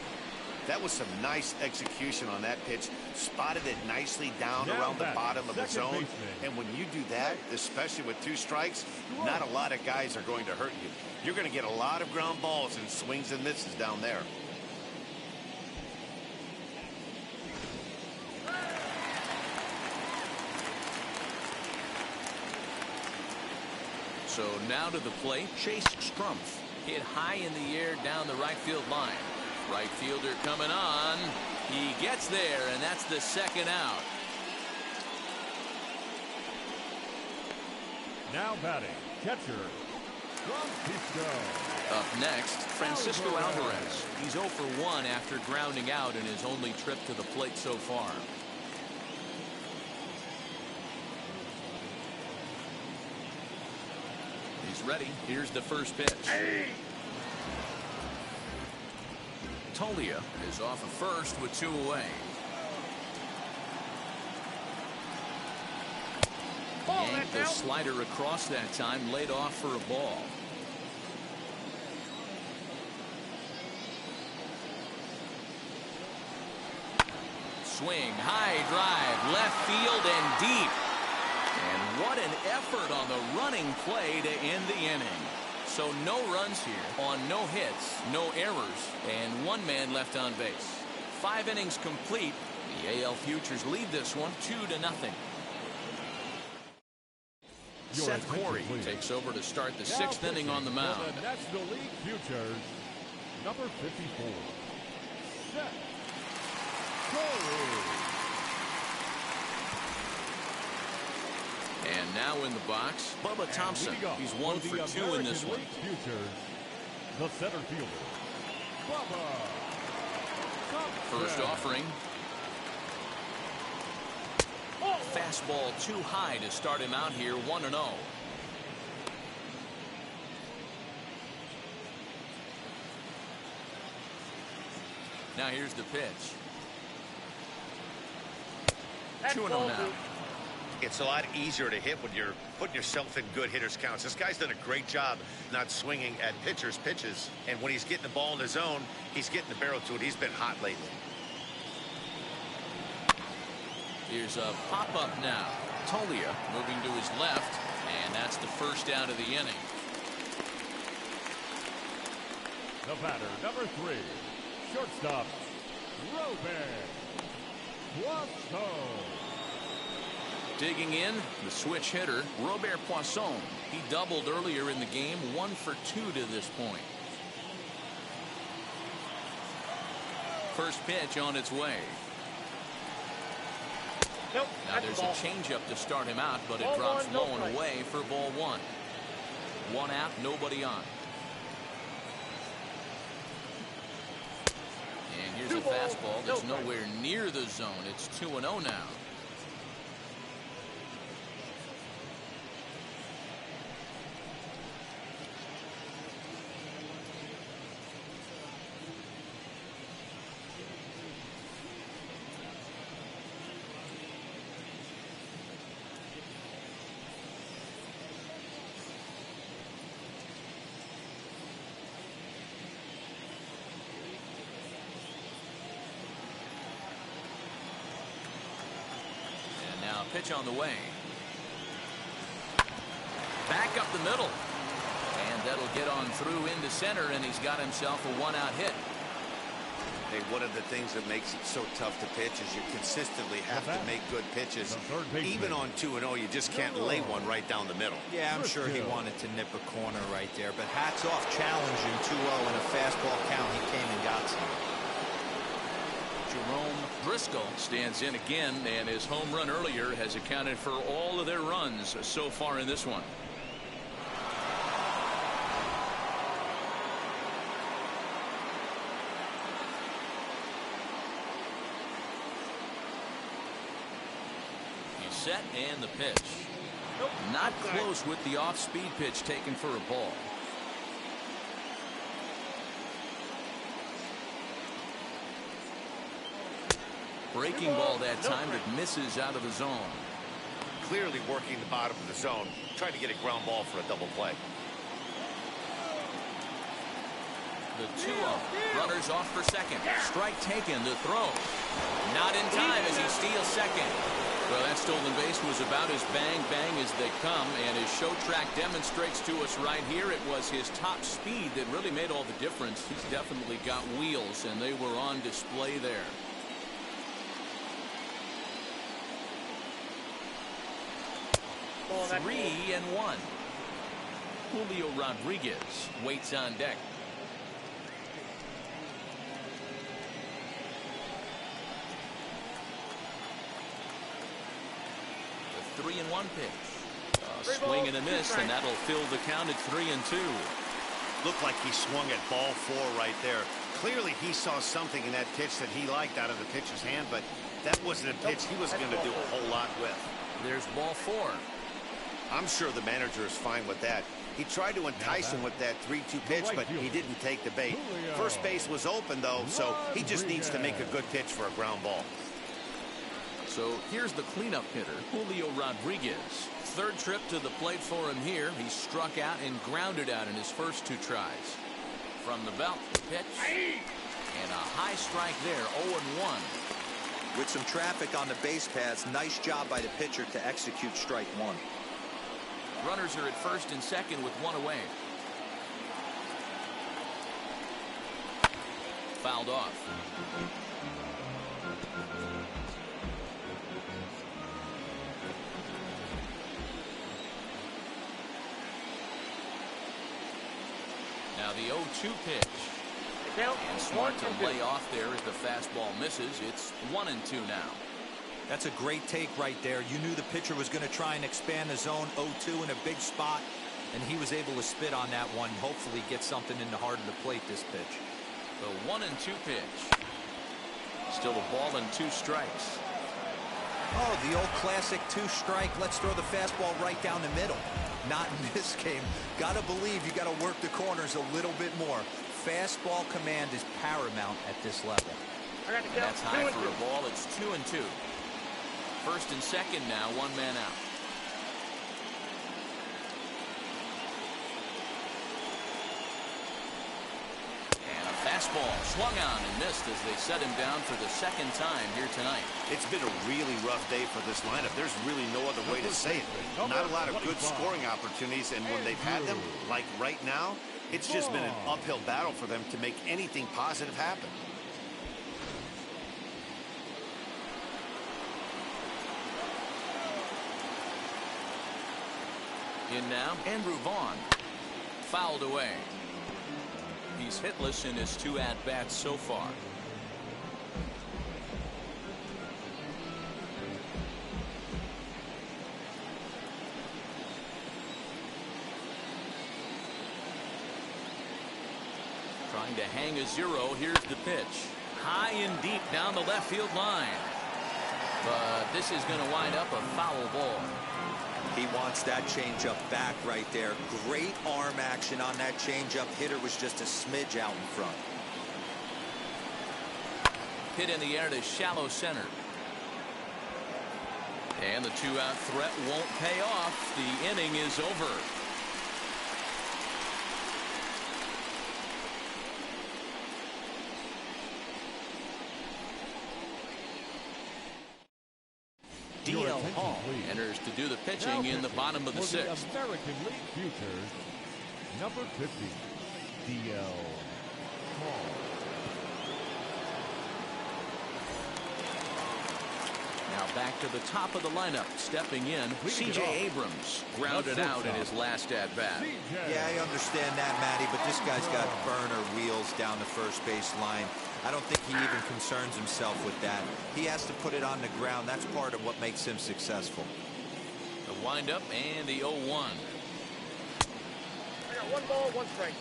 [SPEAKER 2] That was some nice execution on that pitch. Spotted it nicely down around the bottom of the zone. And when you do that, especially with 2 strikes, not a lot of guys are going to hurt you. You're going to get a lot of ground balls and swings and misses down there.
[SPEAKER 1] So now to the plate, Chase Strumpf. Hit high in the air down the right field line. Right fielder coming on. He gets there, and that's the 2nd out.
[SPEAKER 3] Now batting, catcher, Francisco.
[SPEAKER 1] Up next, Francisco Alvarez. He's 0 for 1 after grounding out in his only trip to the plate so far. He's ready. Here's the first pitch. Tolia is off of first with 2 away. Yanked the slider across that time, laid off for a ball. Swing, high drive, left field and deep. And what an effort on the running play to end the inning. So no runs here on no hits, no errors, and 1 man left on base. 5 innings complete. The AL Futures lead this one 2-0. Seth Corey takes over to start the 6th inning on the mound.
[SPEAKER 3] The National League Futures, number 54, Seth Corey.
[SPEAKER 1] And now in the box, Bubba Thompson. He's 1 for 2 in this one.
[SPEAKER 3] Futures, the center fielder, Bubba Thompson.
[SPEAKER 1] First offering. Fastball too high to start him out here, 1-0. Now here's the pitch.
[SPEAKER 5] That's
[SPEAKER 1] 2-0
[SPEAKER 5] ball
[SPEAKER 1] now.
[SPEAKER 5] two.
[SPEAKER 2] It's a lot easier to hit when you're putting yourself in good hitters counts. This guy's done a great job not swinging at pitchers' pitches. And when he's getting the ball in the zone, he's getting the barrel to it. He's been hot lately.
[SPEAKER 1] Here's a pop-up now. Tolia moving to his left, and that's the first out of the inning.
[SPEAKER 3] The batter, number 3, shortstop, Robert Poisson.
[SPEAKER 1] Digging in, the switch hitter, Robert Poisson. He doubled earlier in the game, 1 for 2 to this point. First pitch on its way.
[SPEAKER 5] Nope.
[SPEAKER 1] Now
[SPEAKER 5] That's
[SPEAKER 1] there's
[SPEAKER 5] ball.
[SPEAKER 1] a changeup to start him out, but it
[SPEAKER 5] Ball
[SPEAKER 1] drops
[SPEAKER 5] one, no
[SPEAKER 1] low and
[SPEAKER 5] strike.
[SPEAKER 1] away for ball 1. 1 out, nobody on. And here's a
[SPEAKER 5] Two balls,
[SPEAKER 1] fastball that's
[SPEAKER 5] no strike.
[SPEAKER 1] nowhere near the zone. It's 2-0 now. Now pitch on the way. Back up the middle. And that'll get on through into center, and he's got himself a 1-out hit.
[SPEAKER 2] Hey, one of the things that makes it so tough to pitch is you consistently have to make good pitches.
[SPEAKER 3] The third baseman.
[SPEAKER 2] Even on 2-0, you just can't lay one right down the middle.
[SPEAKER 4] Yeah, I'm sure he wanted to nip a corner right there, but hats off challenging 2-0 in a fastball count. He came and got some.
[SPEAKER 1] Jerome Driscoll stands in again, and his home run earlier has accounted for all of their runs so far in this one. He's set, and the pitch.
[SPEAKER 5] Nope.
[SPEAKER 1] Not
[SPEAKER 5] Outside.
[SPEAKER 1] close with the off-speed pitch taken for a ball. Breaking ball that time that misses out of the zone.
[SPEAKER 2] Clearly working the bottom of the zone, trying to get a ground ball for a double play.
[SPEAKER 1] The 2-0. Runners off for second. Strike taken. The throw. Not in time as he steals second. Well, that stolen base was about as bang-bang as they come, and his show track demonstrates to us right here it was his top speed that really made all the difference. He's definitely got wheels, and they were on display there.
[SPEAKER 5] Ball, that's ball.
[SPEAKER 1] 3-1. Julio Rodriguez waits on deck. The 3-1 pitch. Swing and a miss, and that'll fill the count at 3-2.
[SPEAKER 2] Looked like he swung at ball 4 right there. Clearly he saw something in that pitch that he liked out of the pitcher's hand, but that wasn't a pitch he was going to do a whole lot with.
[SPEAKER 1] There's ball 4.
[SPEAKER 2] I'm sure the manager is fine with that. He tried to entice him with that 3-2 pitch, but he didn't take the bait. First base was open, though, so he just needs to make a good pitch for a ground ball.
[SPEAKER 1] So here's the cleanup hitter, Julio Rodriguez. Third trip to the plate for him here. He struck out and grounded out in his first 2 tries. From the belt, the pitch. And a high strike there, 0-1.
[SPEAKER 4] With some traffic on the base paths, nice job by the pitcher to execute strike 1.
[SPEAKER 1] Runners are at first and second with 1 away. Fouled off. Now the 0-2 pitch. And smart to lay off there as the fastball misses. It's 1-2 now.
[SPEAKER 4] That's a great take right there. You knew the pitcher was going to try and expand the zone. 0-2 in a big spot, and he was able to spit on that one. Hopefully get something in the heart of the plate this pitch.
[SPEAKER 1] The 1-2 pitch. Still a ball and 2 strikes.
[SPEAKER 4] Oh, the old classic 2-strike. Let's throw the fastball right down the middle. Not in this game. Got to believe you got to work the corners a little bit more. Fastball command is paramount at this level.
[SPEAKER 5] I got the count.
[SPEAKER 1] That's high
[SPEAKER 5] 2 and
[SPEAKER 1] for
[SPEAKER 5] 2.
[SPEAKER 1] a ball. It's 2-2. First and second now, one man out. And a fastball swung on and missed as they set him down for the second time here tonight.
[SPEAKER 2] It's been a really rough day for this lineup. There's really no other way to say it. Not a lot of good scoring opportunities, and when they've had them, like right now, it's just been an uphill battle for them to make anything positive happen.
[SPEAKER 1] In now, Andrew Vaughn. Fouled away. He's hitless in his 2 at-bats so far. Trying to hang a 0. Here's the pitch. High and deep down the left field line. But this is going to wind up a foul ball.
[SPEAKER 4] He wants that changeup back right there. Great arm action on that changeup. Hitter was just a smidge out in front.
[SPEAKER 1] Hit in the air to shallow center. And the 2-out threat won't pay off. The inning is over. D.L. Hall enters to do the pitching in the bottom of the 6th.
[SPEAKER 3] American League Futures, number 50, D.L. Hall.
[SPEAKER 1] Now back to the top of the lineup. Stepping in, C.J. Abrams grounded out in his last at-bat.
[SPEAKER 4] Yeah, I understand that, Matty, but this guy's got burner wheels down the first base line. I don't think he even concerns himself with that. He has to put it on the ground. That's part of what makes him successful.
[SPEAKER 1] The windup and the 0-1.
[SPEAKER 5] I got 1 ball, 1 strike.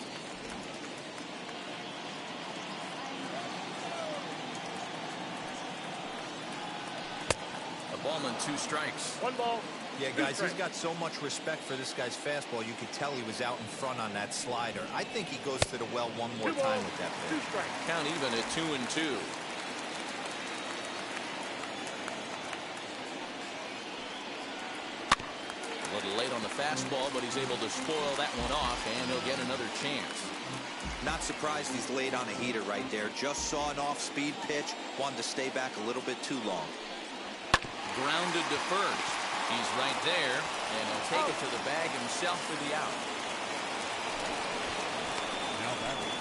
[SPEAKER 1] A ballman, 2 strikes.
[SPEAKER 5] 1 ball.
[SPEAKER 4] Yeah, guys, he's got so much respect for this guy's fastball. You could tell he was out in front on that slider. I think he goes to the well one more time with that pitch.
[SPEAKER 5] 2 strikes.
[SPEAKER 1] Count even at 2-2. A little late on the fastball, but he's able to spoil that one off, and he'll get another chance.
[SPEAKER 4] Not surprised he's late on a heater right there. Just saw an off-speed pitch. Wanted to stay back a little bit too long.
[SPEAKER 1] Grounded to first. He's right there, and he'll take it to the bag himself for the out.
[SPEAKER 3] Now batting,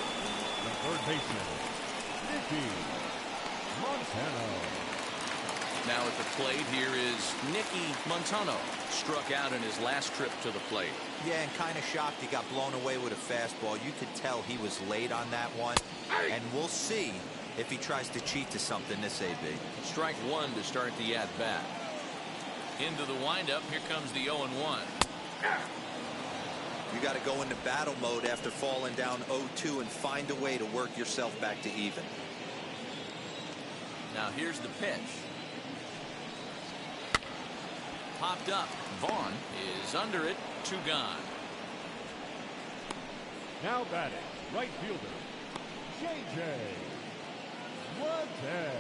[SPEAKER 3] the third baseman, Nicky Montano.
[SPEAKER 1] Now at the plate, here is Nicky Montano. Struck out in his last trip to the plate.
[SPEAKER 4] Yeah, and kind of shocked he got blown away with a fastball. You could tell he was late on that one. And we'll see if he tries to cheat to something this AB.
[SPEAKER 1] Strike 1 to start the at-bat. Into the windup. Here comes the 0-1.
[SPEAKER 4] You got to go into battle mode after falling down 0-2 and find a way to work yourself back to even.
[SPEAKER 1] Now here's the pitch. Popped up. Vaughn is under it. 2 gone.
[SPEAKER 3] Now batting, right fielder, J.J. Bleday.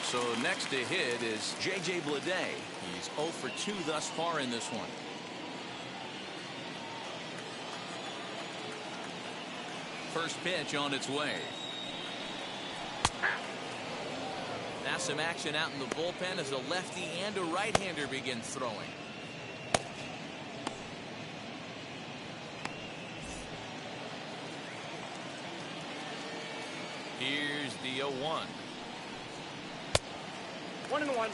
[SPEAKER 1] So next to hit is J.J. Bleday. He's 0 for 2 thus far in this one. First pitch on its way. Now some action out in the bullpen as a lefty and a right-hander begin throwing. Here's the 0-1.
[SPEAKER 5] 1-1.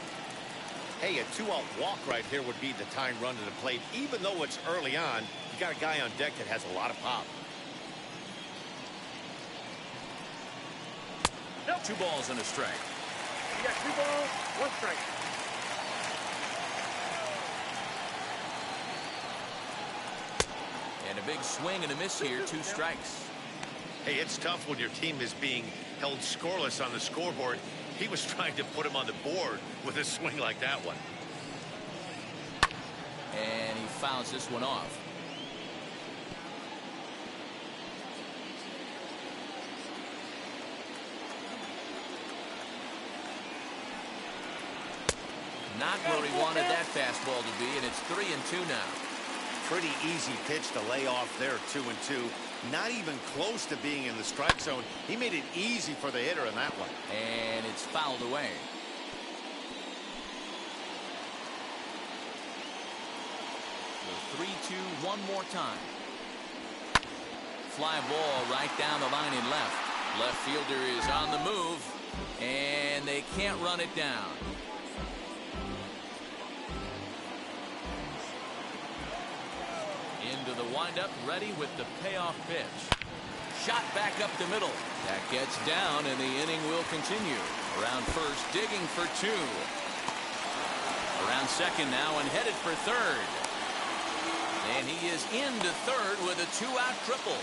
[SPEAKER 2] Hey, a 2-out walk right here would be the tying run to the plate. Even though it's early on, you got a guy on deck that has a lot of pop.
[SPEAKER 5] Nope.
[SPEAKER 1] 2 balls and a strike.
[SPEAKER 5] You got 2 balls, 1 strike.
[SPEAKER 1] And a big swing and a miss here. 2 strikes.
[SPEAKER 2] Hey, it's tough when your team is being held scoreless on the scoreboard. He was trying to put him on the board with a swing like that one.
[SPEAKER 1] And he fouls this one off. Not where he wanted that fastball to be, and it's 3-2 now.
[SPEAKER 2] Pretty easy pitch to lay off there, 2-2. Not even close to being in the strike zone. He made it easy for the hitter in that one.
[SPEAKER 1] And it's fouled away. The 3-2 one more time. Fly ball right down the line in left. Left fielder is on the move, and they can't run it down. Into the windup, ready with the payoff pitch. Shot back up the middle. That gets down, and the inning will continue. Around first, digging for two. Around second now, and headed for third. And he is into third with a two-out triple.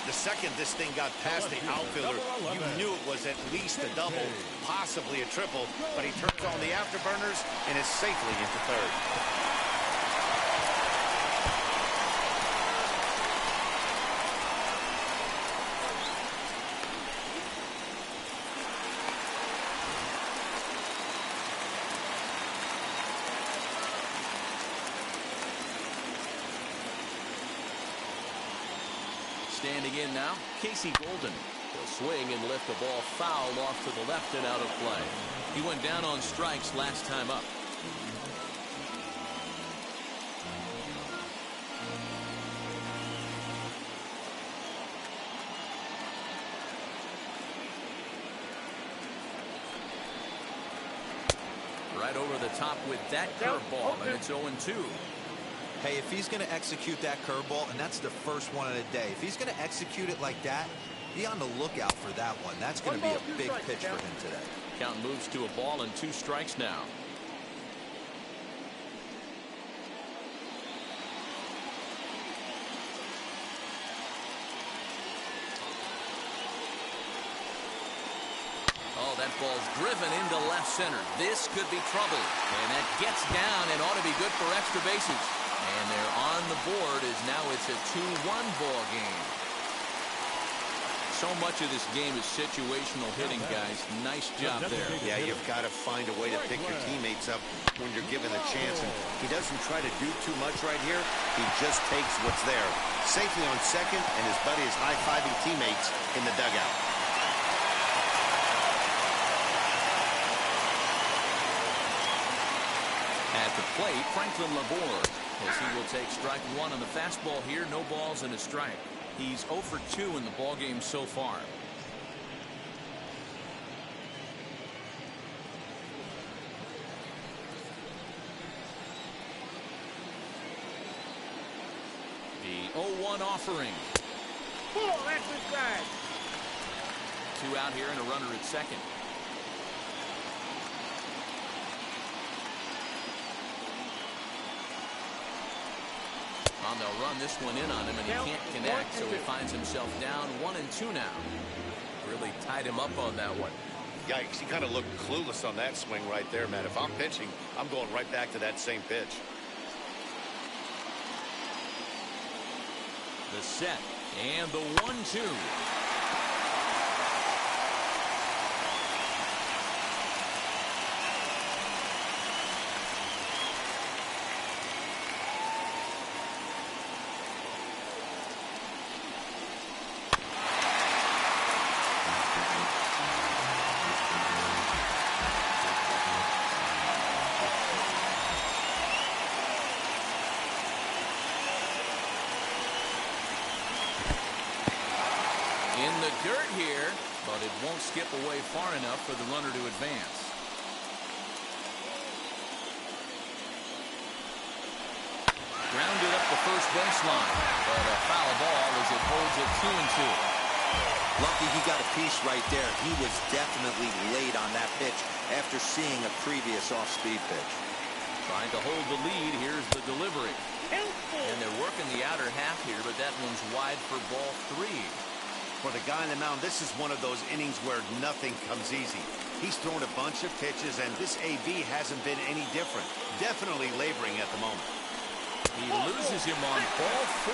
[SPEAKER 2] The second this thing got past the outfielder, you knew it was at least a double, possibly a triple, but he turns on the afterburners and is safely into third.
[SPEAKER 1] Standing in now, Casey Golden. He'll swing and lift the ball foul off to the left and out of play. He went down on strikes last time up. Right over the top with that curveball, and it's 0-2.
[SPEAKER 4] Hey, if he's going to execute that curveball, and that's the first one of the day, if he's going to execute it like that, be on the lookout for that one. That's going to be a big pitch for him today.
[SPEAKER 1] Count moves to a ball and 2 strikes now. Oh, that ball's driven into left center. This could be trouble. And that gets down and ought to be good for extra bases. And they're on the board as now it's a 2-1 ball game. So much of this game is situational hitting, guys. Nice job there.
[SPEAKER 2] Yeah, you've got to find a way to pick your teammates up when you're given the chance. And he doesn't try to do too much right here. He just takes what's there. Safely on second, and his buddy is high-fiving teammates in the dugout.
[SPEAKER 1] At the plate, Franklin Laborde, as he will take strike one on the fastball here. No balls and a strike. He's 0 for 2 in the ballgame so far. The 0-1 offering.
[SPEAKER 5] Oh, that's inside.
[SPEAKER 1] 2 out here and a runner at second. They'll run this one in on him, and he can't connect, so he finds himself down 1-2 now. Really tied him up on that one.
[SPEAKER 2] Yikes, he kind of looked clueless on that swing right there, man. If I'm pitching, I'm going right back to that same pitch.
[SPEAKER 1] The set and the 1-2. In the dirt here, but it won't skip away far enough for the runner to advance. Grounded up the first baseline, but a foul ball as it holds it 2-2.
[SPEAKER 4] Lucky he got a piece right there. He was definitely late on that pitch after seeing a previous off-speed pitch.
[SPEAKER 1] Trying to hold the lead. Here's the delivery. And they're working the outer half here, but that one's wide for ball 3.
[SPEAKER 2] For the guy on the mound, this is one of those innings where nothing comes easy. He's thrown a bunch of pitches, and this AB hasn't been any different. Definitely laboring at the moment.
[SPEAKER 1] He loses him on ball 4.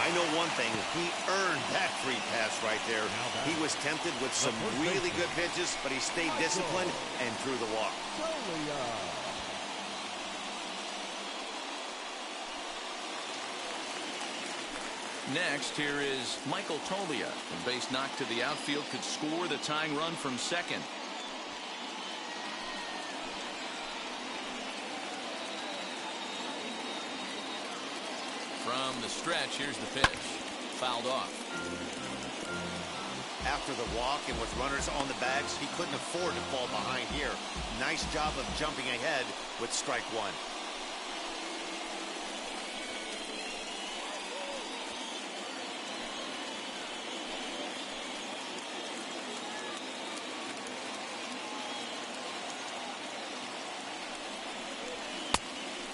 [SPEAKER 2] I I know one thing. He earned that free pass right there. He was tempted with some really good pitches, but he stayed disciplined and threw the walk.
[SPEAKER 1] Next, here is Michael Tolia. A base knock to the outfield could score the tying run from second. From the stretch, here's the pitch. Fouled off.
[SPEAKER 2] After the walk and with runners on the bags, he couldn't afford to fall behind here. Nice job of jumping ahead with strike one.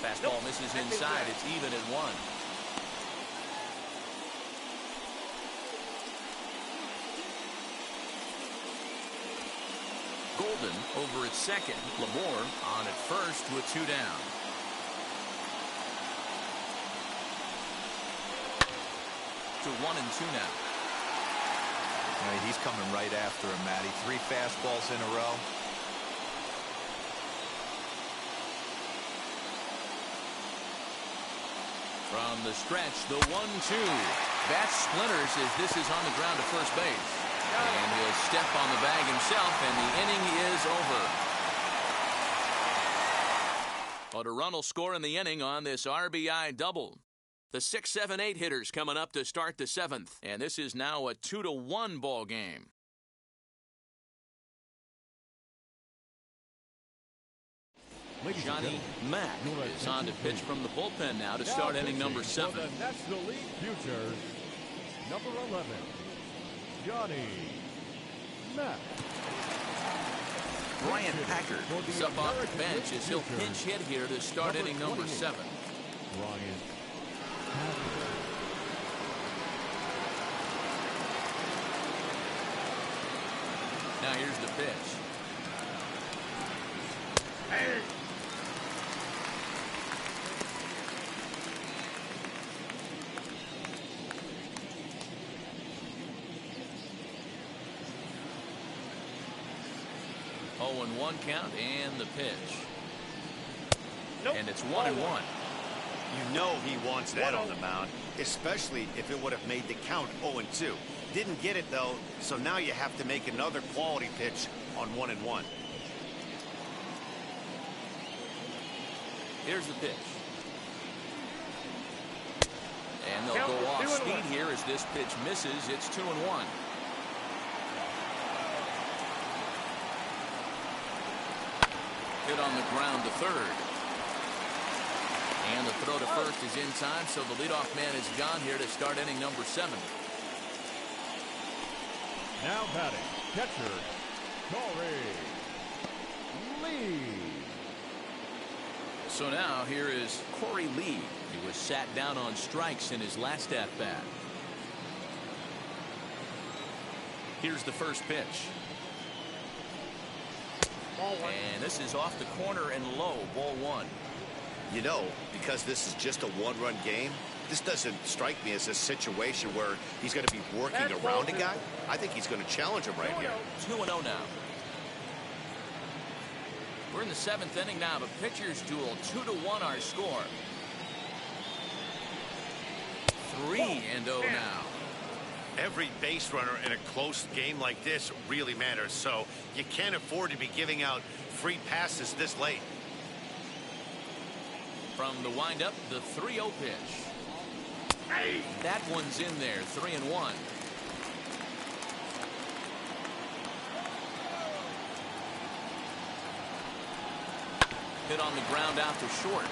[SPEAKER 1] Fastball misses inside. It's even at 1. Golden over at second. Lamore on at first with 2 down. To 1 and 2 now.
[SPEAKER 4] He's coming right after him, Matty. 3 fastballs in a row.
[SPEAKER 1] From the stretch, the 1-2. Bat splinters as this is on the ground to first base. And he'll step on the bag himself, and the inning is over. But a run will score in the inning on this RBI double. The 6, 7, 8 hitters coming up to start the 7th, and this is now a 2-1 ball game. Johnny Mack is on to pitch from the bullpen now to start inning number 7.
[SPEAKER 3] For the National League Futures, number 11, Johnny Mack.
[SPEAKER 1] Brian Packard is up off the bench as he'll pinch hit here to start inning number 7.
[SPEAKER 3] Brian Packard.
[SPEAKER 1] Now here's the pitch.
[SPEAKER 5] Hey.
[SPEAKER 1] 0-1 count and the pitch.
[SPEAKER 5] Nope.
[SPEAKER 1] And it's 1-1.
[SPEAKER 2] You know he wants that on the mound, especially if it would have made the count 0-2. Didn't get it, though, so now you have to make another quality pitch on 1-1.
[SPEAKER 1] Here's the pitch. And they'll go off speed here as this pitch misses. It's 2-1. Hit on the ground to third. And the throw to first is in time, so the leadoff man is gone here to start inning number 7.
[SPEAKER 3] Now batting, catcher, Corey Lee.
[SPEAKER 1] So now here is Corey Lee. He was sat down on strikes in his last at-bat. Here's the first pitch. And this is off the corner and low, ball 1.
[SPEAKER 2] You know, because this is just a one-run game, this doesn't strike me as a situation where he's going to be working around a guy. I think he's going to challenge him right here.
[SPEAKER 1] 2-0 now. We're in the 7th inning now of a pitcher's duel. 2-1 our score. 3-0 now.
[SPEAKER 2] Every base runner in a close game like this really matters, so you can't afford to be giving out free passes this late.
[SPEAKER 1] From the windup, the 3-0 pitch. Hey. That one's in there. 3-1. Hit on the ground out to short.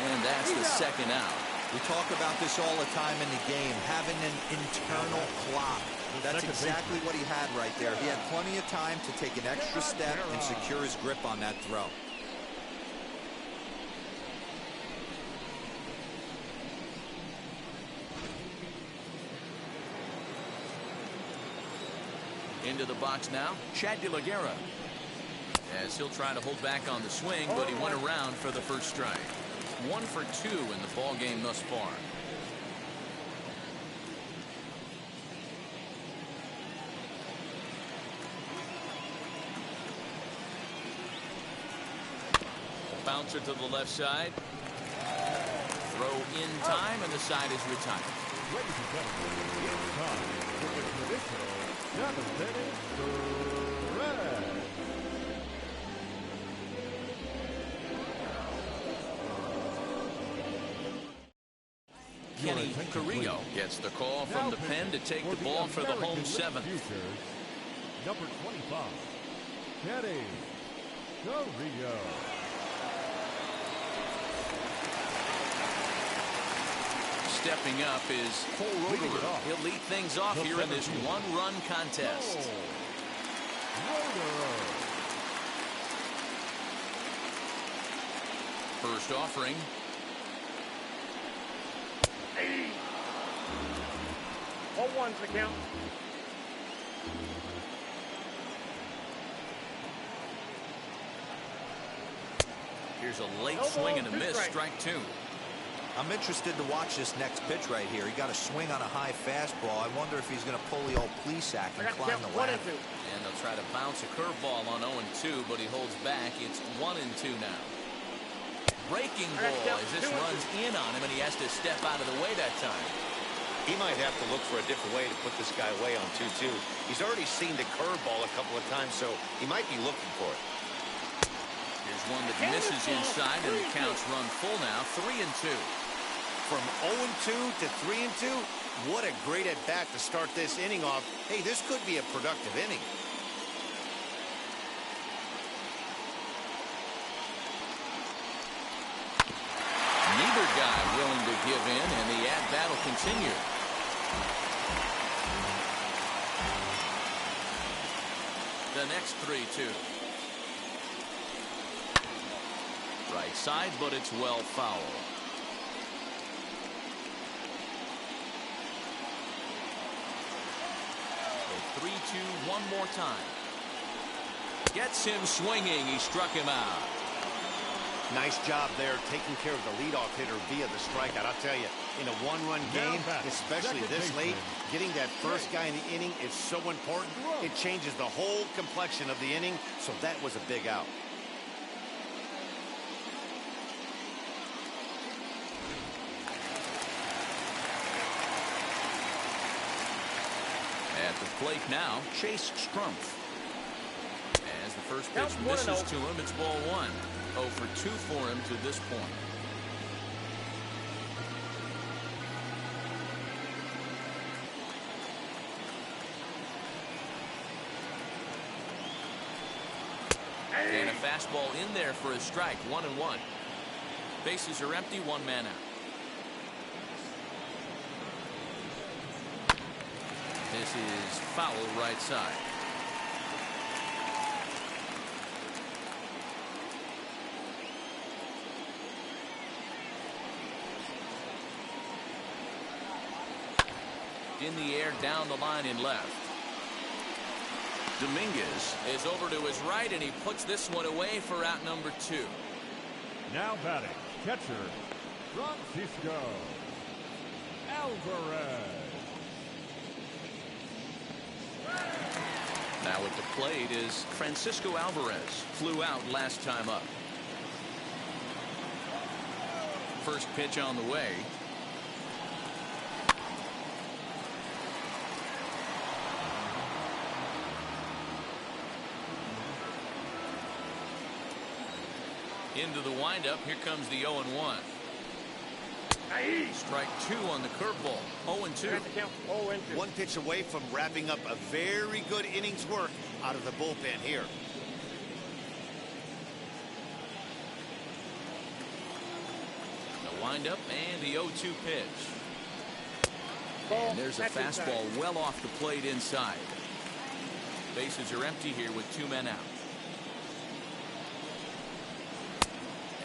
[SPEAKER 1] And that's the second out.
[SPEAKER 4] We talk about this all the time in the game, having an internal clock. That's exactly what he had right there. He had plenty of time to take an extra step and secure his grip on that throw.
[SPEAKER 1] Into the box now, Chad De La Guerra. As he'll try to hold back on the swing, but he went around for the first strike. 1 for 2 in the ball game thus far. bouncer to the left side. Throw in time, and the side is retired.
[SPEAKER 3] Ladies and gentlemen, it's time for the traditional 7th inning stretch.
[SPEAKER 1] Kenny Carrillo gets the call from the pen to take the ball for the home seventh.
[SPEAKER 3] Futures, number 25, Kenny Carrillo.
[SPEAKER 1] Stepping up is Cole Roederer. He'll lead things off here in this one-run contest. First offering.
[SPEAKER 5] All ones the count.
[SPEAKER 1] Here's a late swing and a miss. Strike two.
[SPEAKER 4] I'm interested to watch this next pitch right here. He got a swing on a high fastball. I wonder if he's going to pull the old Plesac and climb the ladder.
[SPEAKER 1] And they'll try to bounce a curveball on 0-2, but he holds back. It's 1-2 now. Breaking ball as this runs in on him, and he has to step out of the way that time.
[SPEAKER 2] He might have to look for a different way to put this guy away on 2-2. He's already seen the curveball a couple of times, so he might be looking for it.
[SPEAKER 1] Here's one that misses inside, and the count's run full now, 3-2.
[SPEAKER 2] From 0-2 to 3-2, what a great at-bat to start this inning off. Hey, this could be a productive inning.
[SPEAKER 1] Neither guy willing to give in, and the at-bat will continue. The next 3-2. Right side, but it's well foul. The 3-2 one more time. Gets him swinging. He struck him out.
[SPEAKER 2] Nice job there taking care of the leadoff hitter via the strikeout. I'll tell you, in a one-run game, especially this late, getting that first guy in the inning is so important. It changes the whole complexion of the inning, so that was a big out.
[SPEAKER 1] At the plate now, Chase Strumpf. As the first pitch misses to him, it's ball one. 0 for 2 for him to this point. And a fastball in there for a strike. 1-1. Bases are empty. One man out. This is foul right side. In the air, down the line in left. Dominguez is over to his right, and he puts this one away for out number 2.
[SPEAKER 3] Now batting, catcher, Francisco Alvarez.
[SPEAKER 1] Now at the plate is Francisco Alvarez. Flew out last time up. First pitch on the way. Into the windup. Here comes the 0-1. Strike 2 on the curveball. 0-2.
[SPEAKER 2] One pitch away from wrapping up a very good innings work out of the bullpen here. The windup and the 0-2 pitch. And there's a fastball well off the plate inside. Bases are empty here with 2 men out.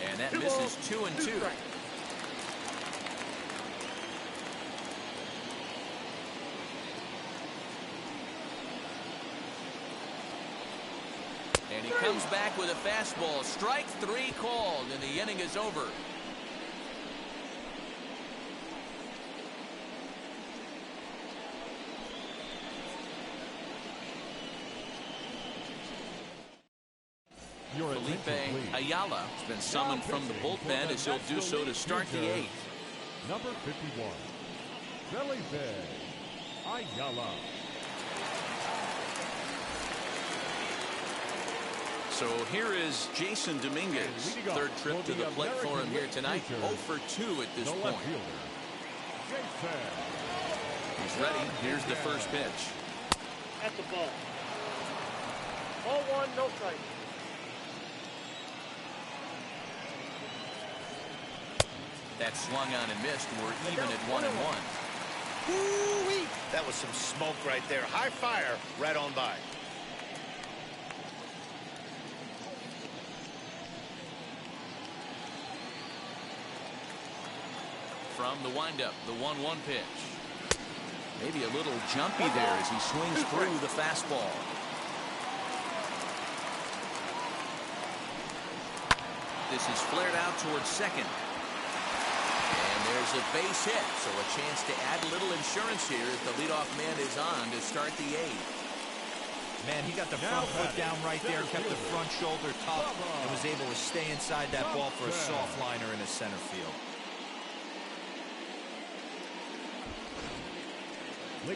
[SPEAKER 2] And that misses 2-2. And he comes back with a fastball. Strike 3 called, and the inning is over.
[SPEAKER 3] Your
[SPEAKER 1] Felipe
[SPEAKER 3] attention, please.
[SPEAKER 1] Ayala has been summoned from the bullpen as he'll do so to start the 8th.
[SPEAKER 3] Number 51, Felipe Ayala.
[SPEAKER 1] So here is Jason Dominguez. Third trip to the plate for him here tonight. 0 for 2 at this
[SPEAKER 3] The
[SPEAKER 1] point.
[SPEAKER 3] left fielder, Jason.
[SPEAKER 1] He's ready. Here's the first pitch.
[SPEAKER 5] At the ball. Ball 1, no strike.
[SPEAKER 1] That swung on and missed. We're even at 1-1.
[SPEAKER 2] Woo-wee. That was some smoke right there. High fire right on by.
[SPEAKER 1] From the windup, the 1-1 pitch. Maybe a little jumpy there as he swings through the fastball. This is flared out towards second. And there's a base hit, so a chance to add a little insurance here as the leadoff man is on to start the 8th.
[SPEAKER 4] Man, he got the front foot down right there, kept the front shoulder tough, and was able to stay inside that ball for a soft liner in the center field.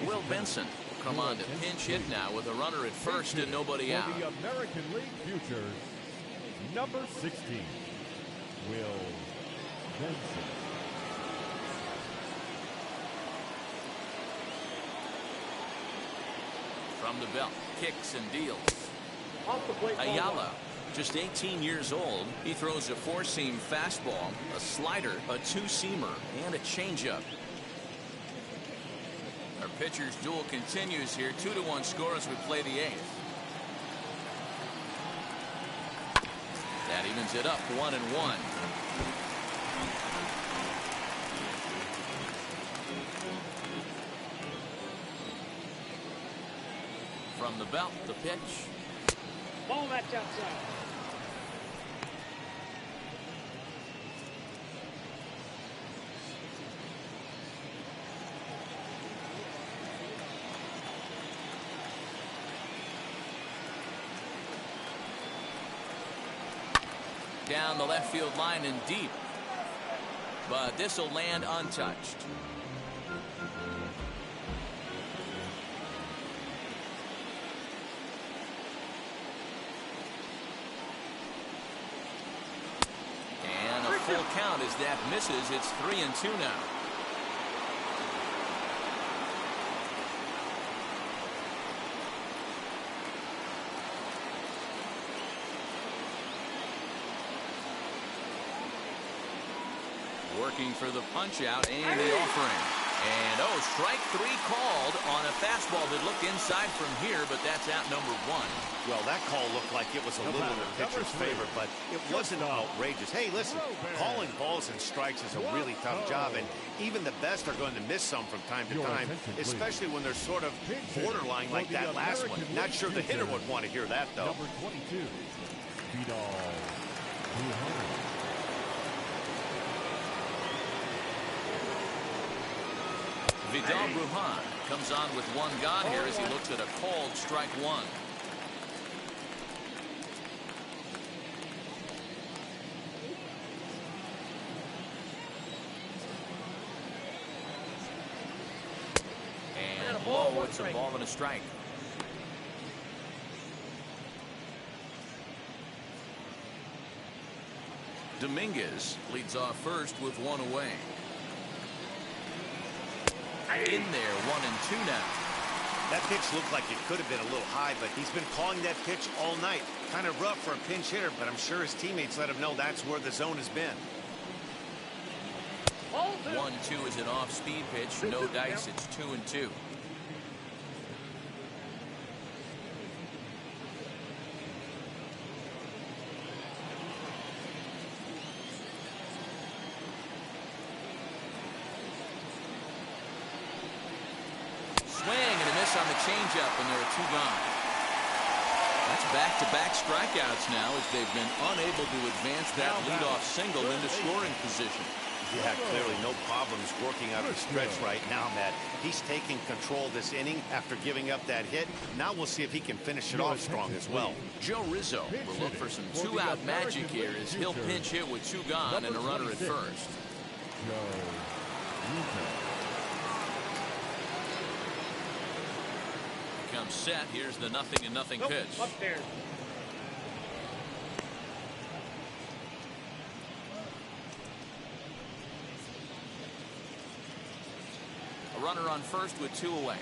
[SPEAKER 1] Will Benson will come on to pinch hit now with a runner at first and nobody out.
[SPEAKER 3] For the American League Futures, number 16, Will Benson.
[SPEAKER 1] From the belt, kicks and deals.
[SPEAKER 5] Off the plate.
[SPEAKER 1] Ayala, just 18 years old. He throws a 4-seam fastball, a slider, a 2-seamer, and a changeup. Our pitcher's duel continues here. 2-1 score as we play the 8th. That evens it up 1-1. From the belt, the pitch.
[SPEAKER 5] Ball match outside.
[SPEAKER 1] Down the left field line and deep. But this will land untouched. And a full count as that misses. It's 3-2 now. Working for the punch out and the offering. And strike 3 called on a fastball that looked inside from here, but that's out number 1.
[SPEAKER 2] Well, that call looked like it was a little in the pitcher's favor, but it wasn't outrageous. Hey, listen, calling balls and strikes is a really tough job, and even the best are going to miss some from time to time, especially when they're sort of borderline like that last one. Not sure the hitter would want to hear that, though.
[SPEAKER 3] Number 22, Vidal.
[SPEAKER 1] Vidal Brujan comes on with 1 gone here as he looks at a called strike 1. And it's a ball and a strike. Dominguez leads off first with 1 away. In there, 1-2 now.
[SPEAKER 2] That pitch looked like it could have been a little high, but he's been calling that pitch all night. Kind of rough for a pinch hitter, but I'm sure his teammates let him know that's where the zone has been.
[SPEAKER 1] 1-2 is an off-speed pitch. No dice. It's 2-2. On the changeup, and there are 2 gone. That's back-to-back strikeouts now as they've been unable to advance that leadoff single into scoring position.
[SPEAKER 2] Yeah, clearly no problems working out the stretch right now, Matt. He's taking control this inning after giving up that hit. Now we'll see if he can finish it off strong as well.
[SPEAKER 1] Joe Rizzo will look for some two-out magic here as he'll pinch hit with two gone and a runner at first. Comes set. Here's the 0-0 pitch.
[SPEAKER 5] Up there.
[SPEAKER 1] A runner on first with two away.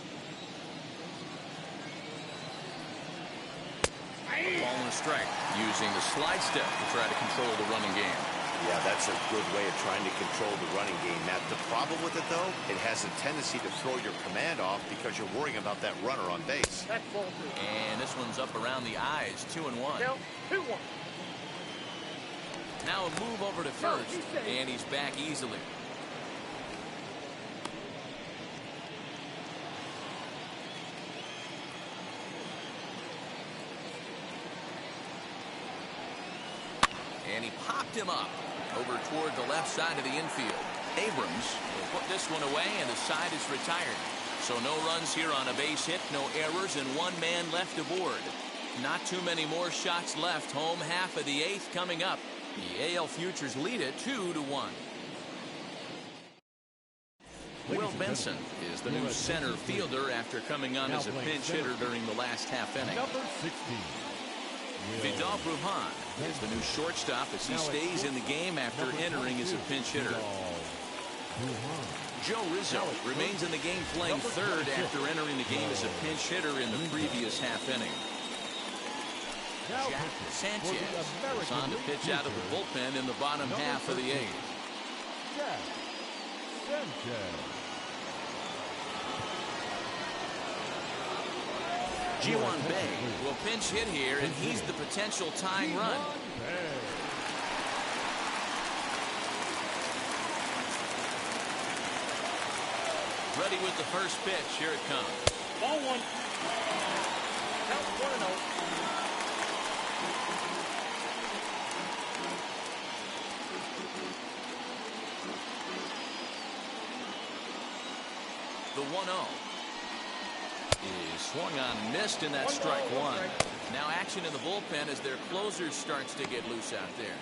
[SPEAKER 1] Ball and a strike. Using the slide step to try to control the running game.
[SPEAKER 2] Yeah, that's a good way of trying to control the running game, Matt. The problem with it, though, it has a tendency to throw your command off because you're worrying about that runner on base.
[SPEAKER 5] That's ball two.
[SPEAKER 1] And this one's up around the eyes. 2-1.
[SPEAKER 5] Now, 2-1.
[SPEAKER 1] Now a move over to first, and he's back easily. And he popped him up over toward the left side of the infield. Abrams will put this one away, and the side is retired. So no runs here on a base hit, no errors, and one man left aboard. Not too many more shots left. Home half of the eighth coming up. The AL Futures lead it 2-1. Will Benson is the new center fielder after coming on as a pinch hitter during the last half inning.
[SPEAKER 3] Number 16.
[SPEAKER 1] Vidal Brujan is the new shortstop as he stays in the game after entering as a pinch hitter. Joe Rizzo remains in the game playing third after entering the game as a pinch hitter in the previous half inning. Jack Sanchez is on to pitch out of the bullpen in the bottom half of the eighth.
[SPEAKER 3] Jack Sanchez.
[SPEAKER 1] Ji-Hwan Bae will pinch hit here, and he's the potential tying run. Ready with the first pitch. Here it comes.
[SPEAKER 5] Ball one. Count 1-0.
[SPEAKER 1] The 1-0 is swung on, missed, and that's strike one. Now action in the bullpen as their closer starts to get loose out there.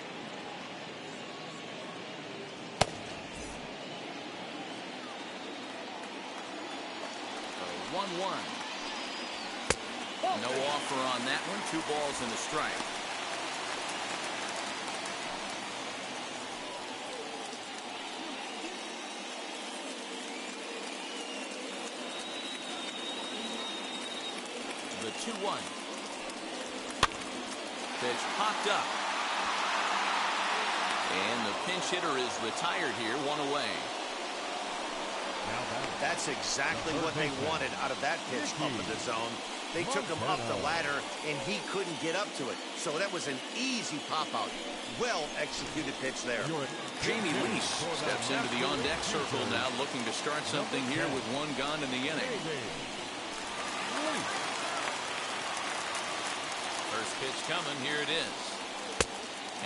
[SPEAKER 1] The 1-1. No offer on that one. 2 balls and a strike. The 2-1. Pitch popped up. And the pinch hitter is retired here, 1 away.
[SPEAKER 2] That's exactly what they wanted out of that pitch up in the zone. They took him up the ladder, and he couldn't get up to it. So that was an easy pop-out. Well-executed pitch there.
[SPEAKER 1] Jamie Lease steps into the on-deck circle now, looking to start something here with 1 gone in the inning. First pitch coming. Here it is.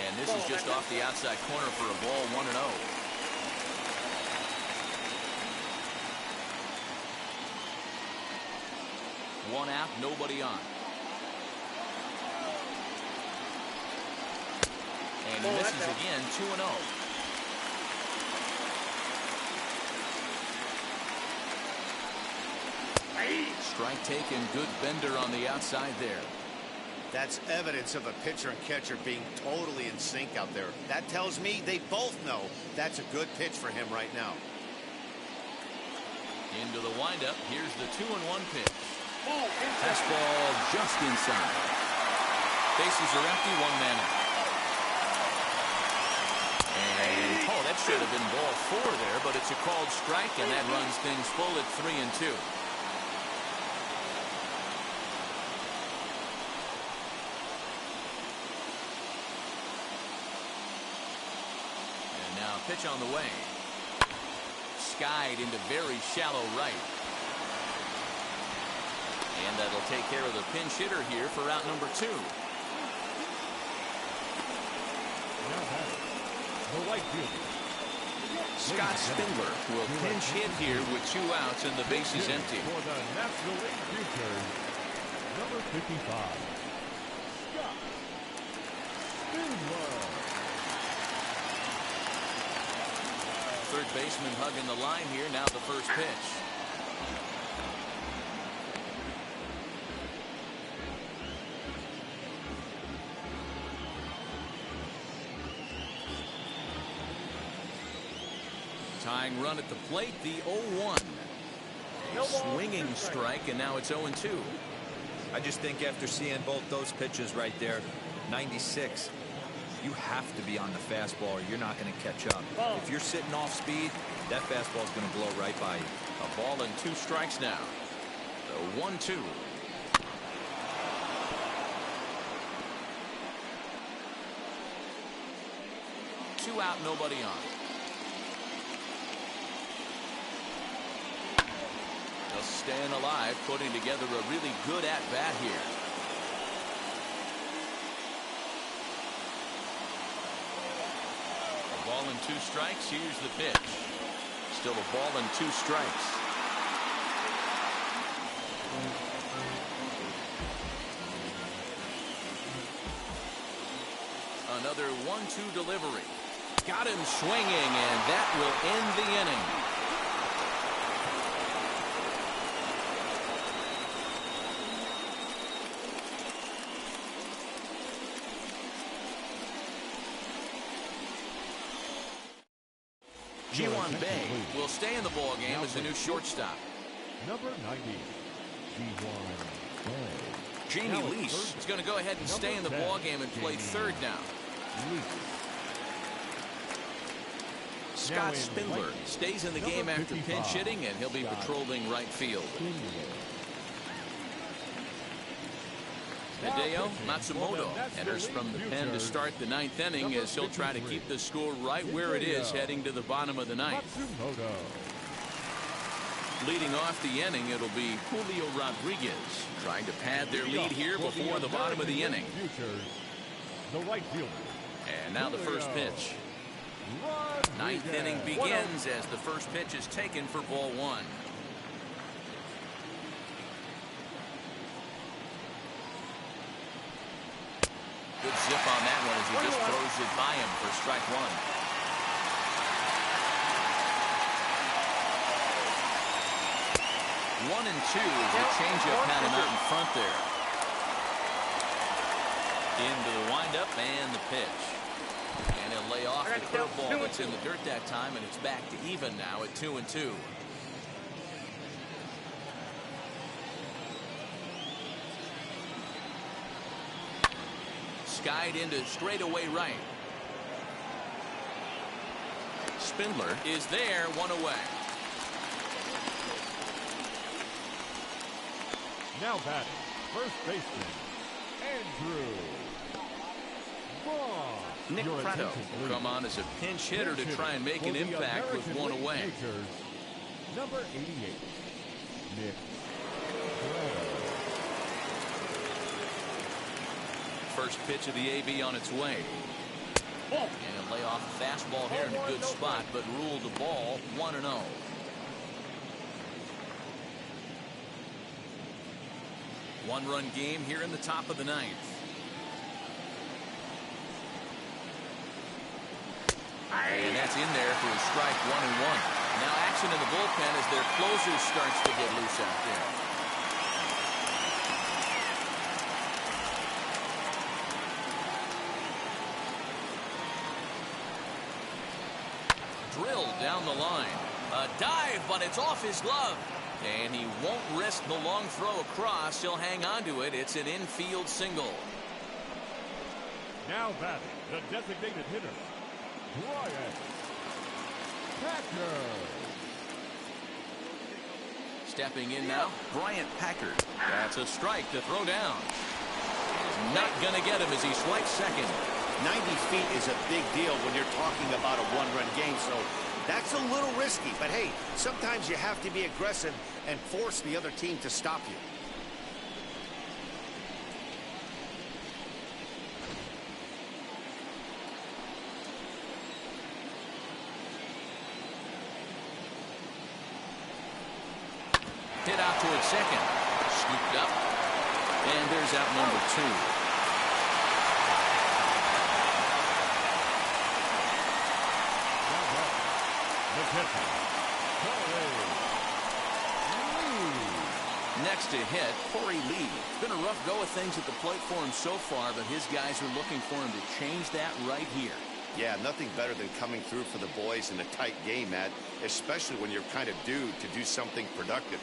[SPEAKER 1] And this is just off the outside corner for a ball, 1-0. One out, nobody on. And he misses again, 2-0. Strike taken, good bender on the outside there.
[SPEAKER 2] That's evidence of a pitcher and catcher being totally in sync out there. That tells me they both know that's a good pitch for him right now.
[SPEAKER 1] Into the windup. Here's the 2-1 pitch. Fastball just inside. Bases are empty, 1 man out. And that should have been ball 4 there, but it's a called strike, and that runs things full at 3-2. And now pitch on the way. Skied into very shallow right. And that'll take care of the pinch hitter here for out number 2.
[SPEAKER 3] The right fielder.
[SPEAKER 1] Scott Spindler will pinch hit here with 2 outs and the base is empty.
[SPEAKER 3] For the National League Futures, number 55, Scott Spindler.
[SPEAKER 1] Third baseman hugging the line here. Now the first pitch. Tying run at the plate, the 0-1. A swinging strike, and now it's 0-2.
[SPEAKER 4] I just think after seeing both those pitches right there, 96, you have to be on the fastball or you're not going to catch up. If you're sitting off speed, that fastball is going to blow right by you.
[SPEAKER 1] A ball and 2 strikes now. The 1-2. Two out, nobody on. Just staying alive, putting together a really good at-bat here. A ball and 2 strikes. Here's the pitch. Still a ball and 2 strikes. Another 1-2 delivery. Got him swinging, and that will end the inning. Ji-Hwan Bae will stay in the ball game as the new shortstop.
[SPEAKER 3] Number 90, Ji-Hwan Bae.
[SPEAKER 1] Jamie Lease is going to go ahead and stay in the ball game and play third down. Scott Spindler stays in the game after pinch hitting, and he'll be patrolling right field. Hideo Matsumoto enters from the pen to start the 9th inning as he'll try to keep the score right where it is heading to the bottom of the 9th. Leading off the inning, it'll be Julio Rodriguez trying to pad their lead here before the bottom of the inning. And now the first pitch. 9th inning begins as the first pitch is taken for ball 1. Good zip on that one as he just throws it by him for strike 1. One and 2 as the changeup had him out in front there. Into the windup and the pitch. And he'll lay off the curveball that's in the dirt that time, and it's back to even now at 2-2. Skied into straightaway right. Spindler is there, 1 away.
[SPEAKER 3] Now batting, first baseman, Andrew Vaughn.
[SPEAKER 1] Nick Pratto will come on as a pinch hitter to try and make an impact with 1 away.
[SPEAKER 3] Number 88, Nick Pratto.
[SPEAKER 1] First pitch of the AB on its way. And a lay off a fastball here in a good spot, but ruled the ball 1-0. One-run game here in the top of the 9th. And that's in there for a strike 1-1. Now action in the bullpen as their closer starts to get loose out there. Drilled down the line. A dive, but it's off his glove. And he won't risk the long throw across. He'll hang on to it. It's an infield single.
[SPEAKER 3] Now batting, the designated hitter, Brian Packer.
[SPEAKER 1] Stepping in now, Bryant Packard. That's a strike to throw down. Not going to get him as he swipes second.
[SPEAKER 2] 90 feet is a big deal when you're talking about a one-run game, so that's a little risky. But hey, sometimes you have to be aggressive and force the other team to stop you.
[SPEAKER 1] at second. Scooped up. And there's out number 2. Next to hit, Corey Lee. It's been a rough go of things at the plate for him so far, but his guys are looking for him to change that right here.
[SPEAKER 2] Yeah, nothing better than coming through for the boys in a tight game, Matt, especially when you're kind of due to do something productive.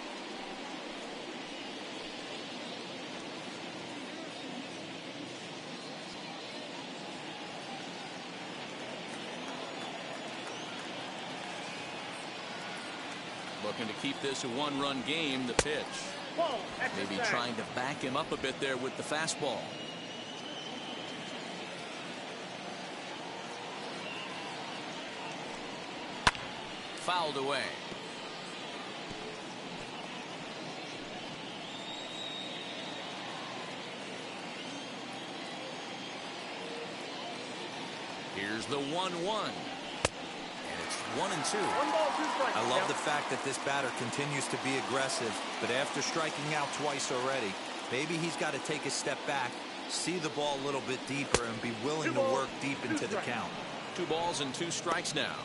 [SPEAKER 1] Looking to keep this a one-run game. The pitch. Maybe trying to back him up a bit there with the fastball. Fouled away. Here's the 1-1. 1-2.
[SPEAKER 4] I love the fact that this batter continues to be aggressive, but after striking out twice already, maybe he's got to take a step back, see the ball a little bit deeper, and be willing to work deep into the count.
[SPEAKER 1] 2 balls and 2 strikes now.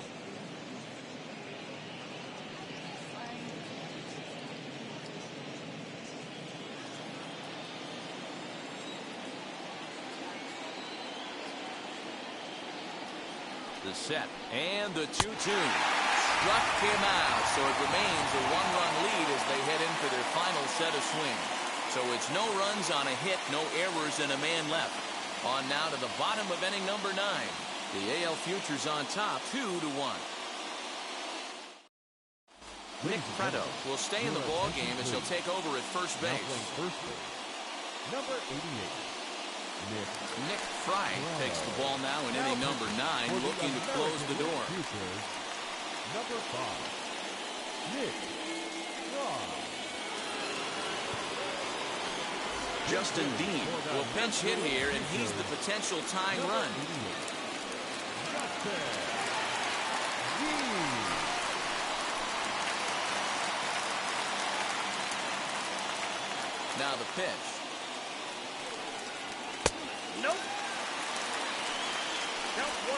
[SPEAKER 1] The set and the 2-2 struck him out, so it remains a 1-run lead as they head in for their final set of swings. So it's no runs on a hit, no errors, and a man left. On now to the bottom of inning number 9. The AL Futures on top 2-1. Nick Preto will stay in the ball game as he'll take over at first base.
[SPEAKER 3] Number 88.
[SPEAKER 1] Nick Fry takes the ball now in inning number 9, looking to close the door.
[SPEAKER 3] Number 5. Nick Fry.
[SPEAKER 1] Justin Dean will pinch hit here, and he's the potential tying run. Now the pitch.
[SPEAKER 5] Nope. Count 1-0.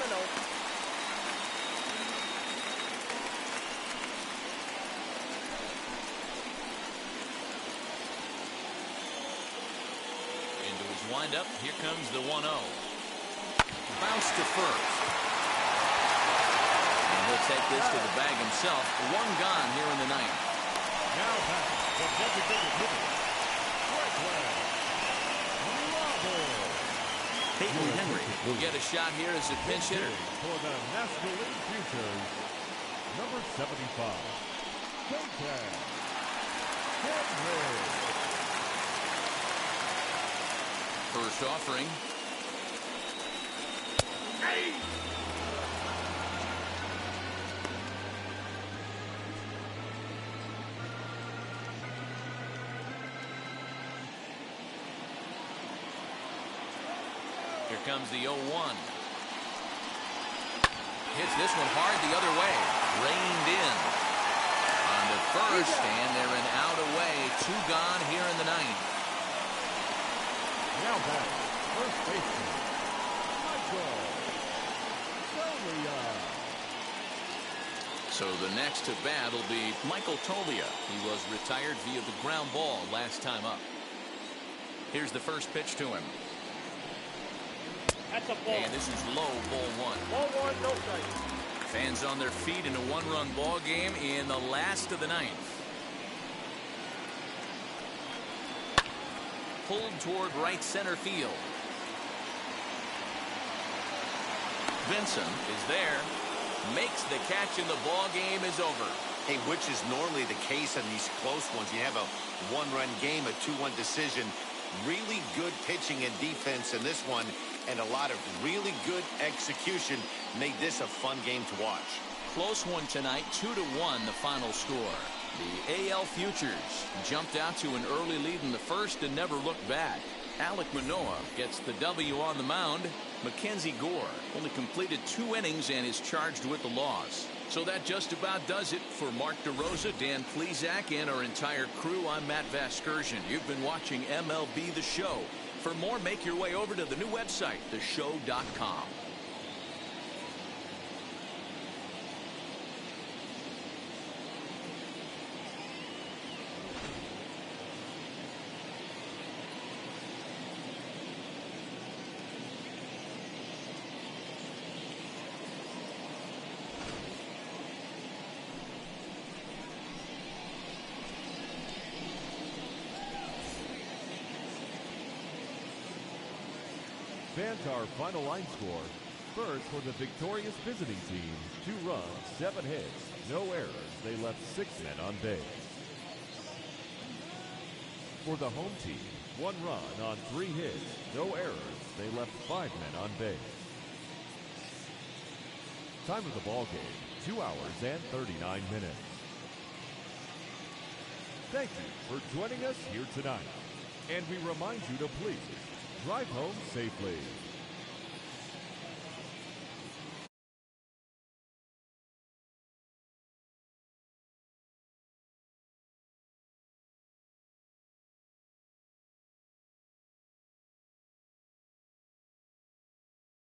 [SPEAKER 1] Into his windup. Here comes the 1-0. Bounce to first. And he'll take this to the bag himself. 1 gone here in the 9th.
[SPEAKER 3] Now back the designated hitter.
[SPEAKER 1] Peyton Henry will get a shot here as a pinch hitter.
[SPEAKER 3] For the National League Futures, number 75, Peyton Henry.
[SPEAKER 1] First offering.
[SPEAKER 5] Hey!
[SPEAKER 1] Here comes the 0-1. Hits this one hard the other way. Reined in. On to first, and they're an out away. 2 gone here in the 9th.
[SPEAKER 3] Now back, first baseman, Michael Tolia.
[SPEAKER 1] So the next to bat will be Michael Tolia. He was retired via the ground ball last time up. Here's the first pitch to him.
[SPEAKER 5] That's a ball.
[SPEAKER 1] And this is low, ball 1.
[SPEAKER 5] Ball 1, no strike.
[SPEAKER 1] Fans on their feet in a 1-run ball game in the last of the 9th. Pulled toward right center field. Benson is there. Makes the catch, and the ball game is over.
[SPEAKER 2] Hey, which is normally the case in these close ones. You have a 1-run game, a 2-1 decision. Really good pitching and defense in this one, and a lot of really good execution made this a fun game to watch.
[SPEAKER 1] Close one tonight, 2-1 the final score. The AL Futures jumped out to an early lead in the first and never looked back. Alek Manoah gets the W on the mound. Mackenzie Gore only completed 2 innings and is charged with the loss. So that just about does it. For Mark DeRosa, Dan Plesac, and our entire crew, I'm Matt Vasgersian. You've been watching MLB The Show. For more, make your way over to the new website, theshow.com.
[SPEAKER 3] Fans, our final line score. First, for the victorious visiting team, 2 runs, 7 hits, no errors. They left 6 men on base. For the home team, 1 run on 3 hits, no errors. They left 5 men on base. Time of the ball game, 2 hours and 39 minutes. Thank you for joining us here tonight. And we remind you to please drive home safely.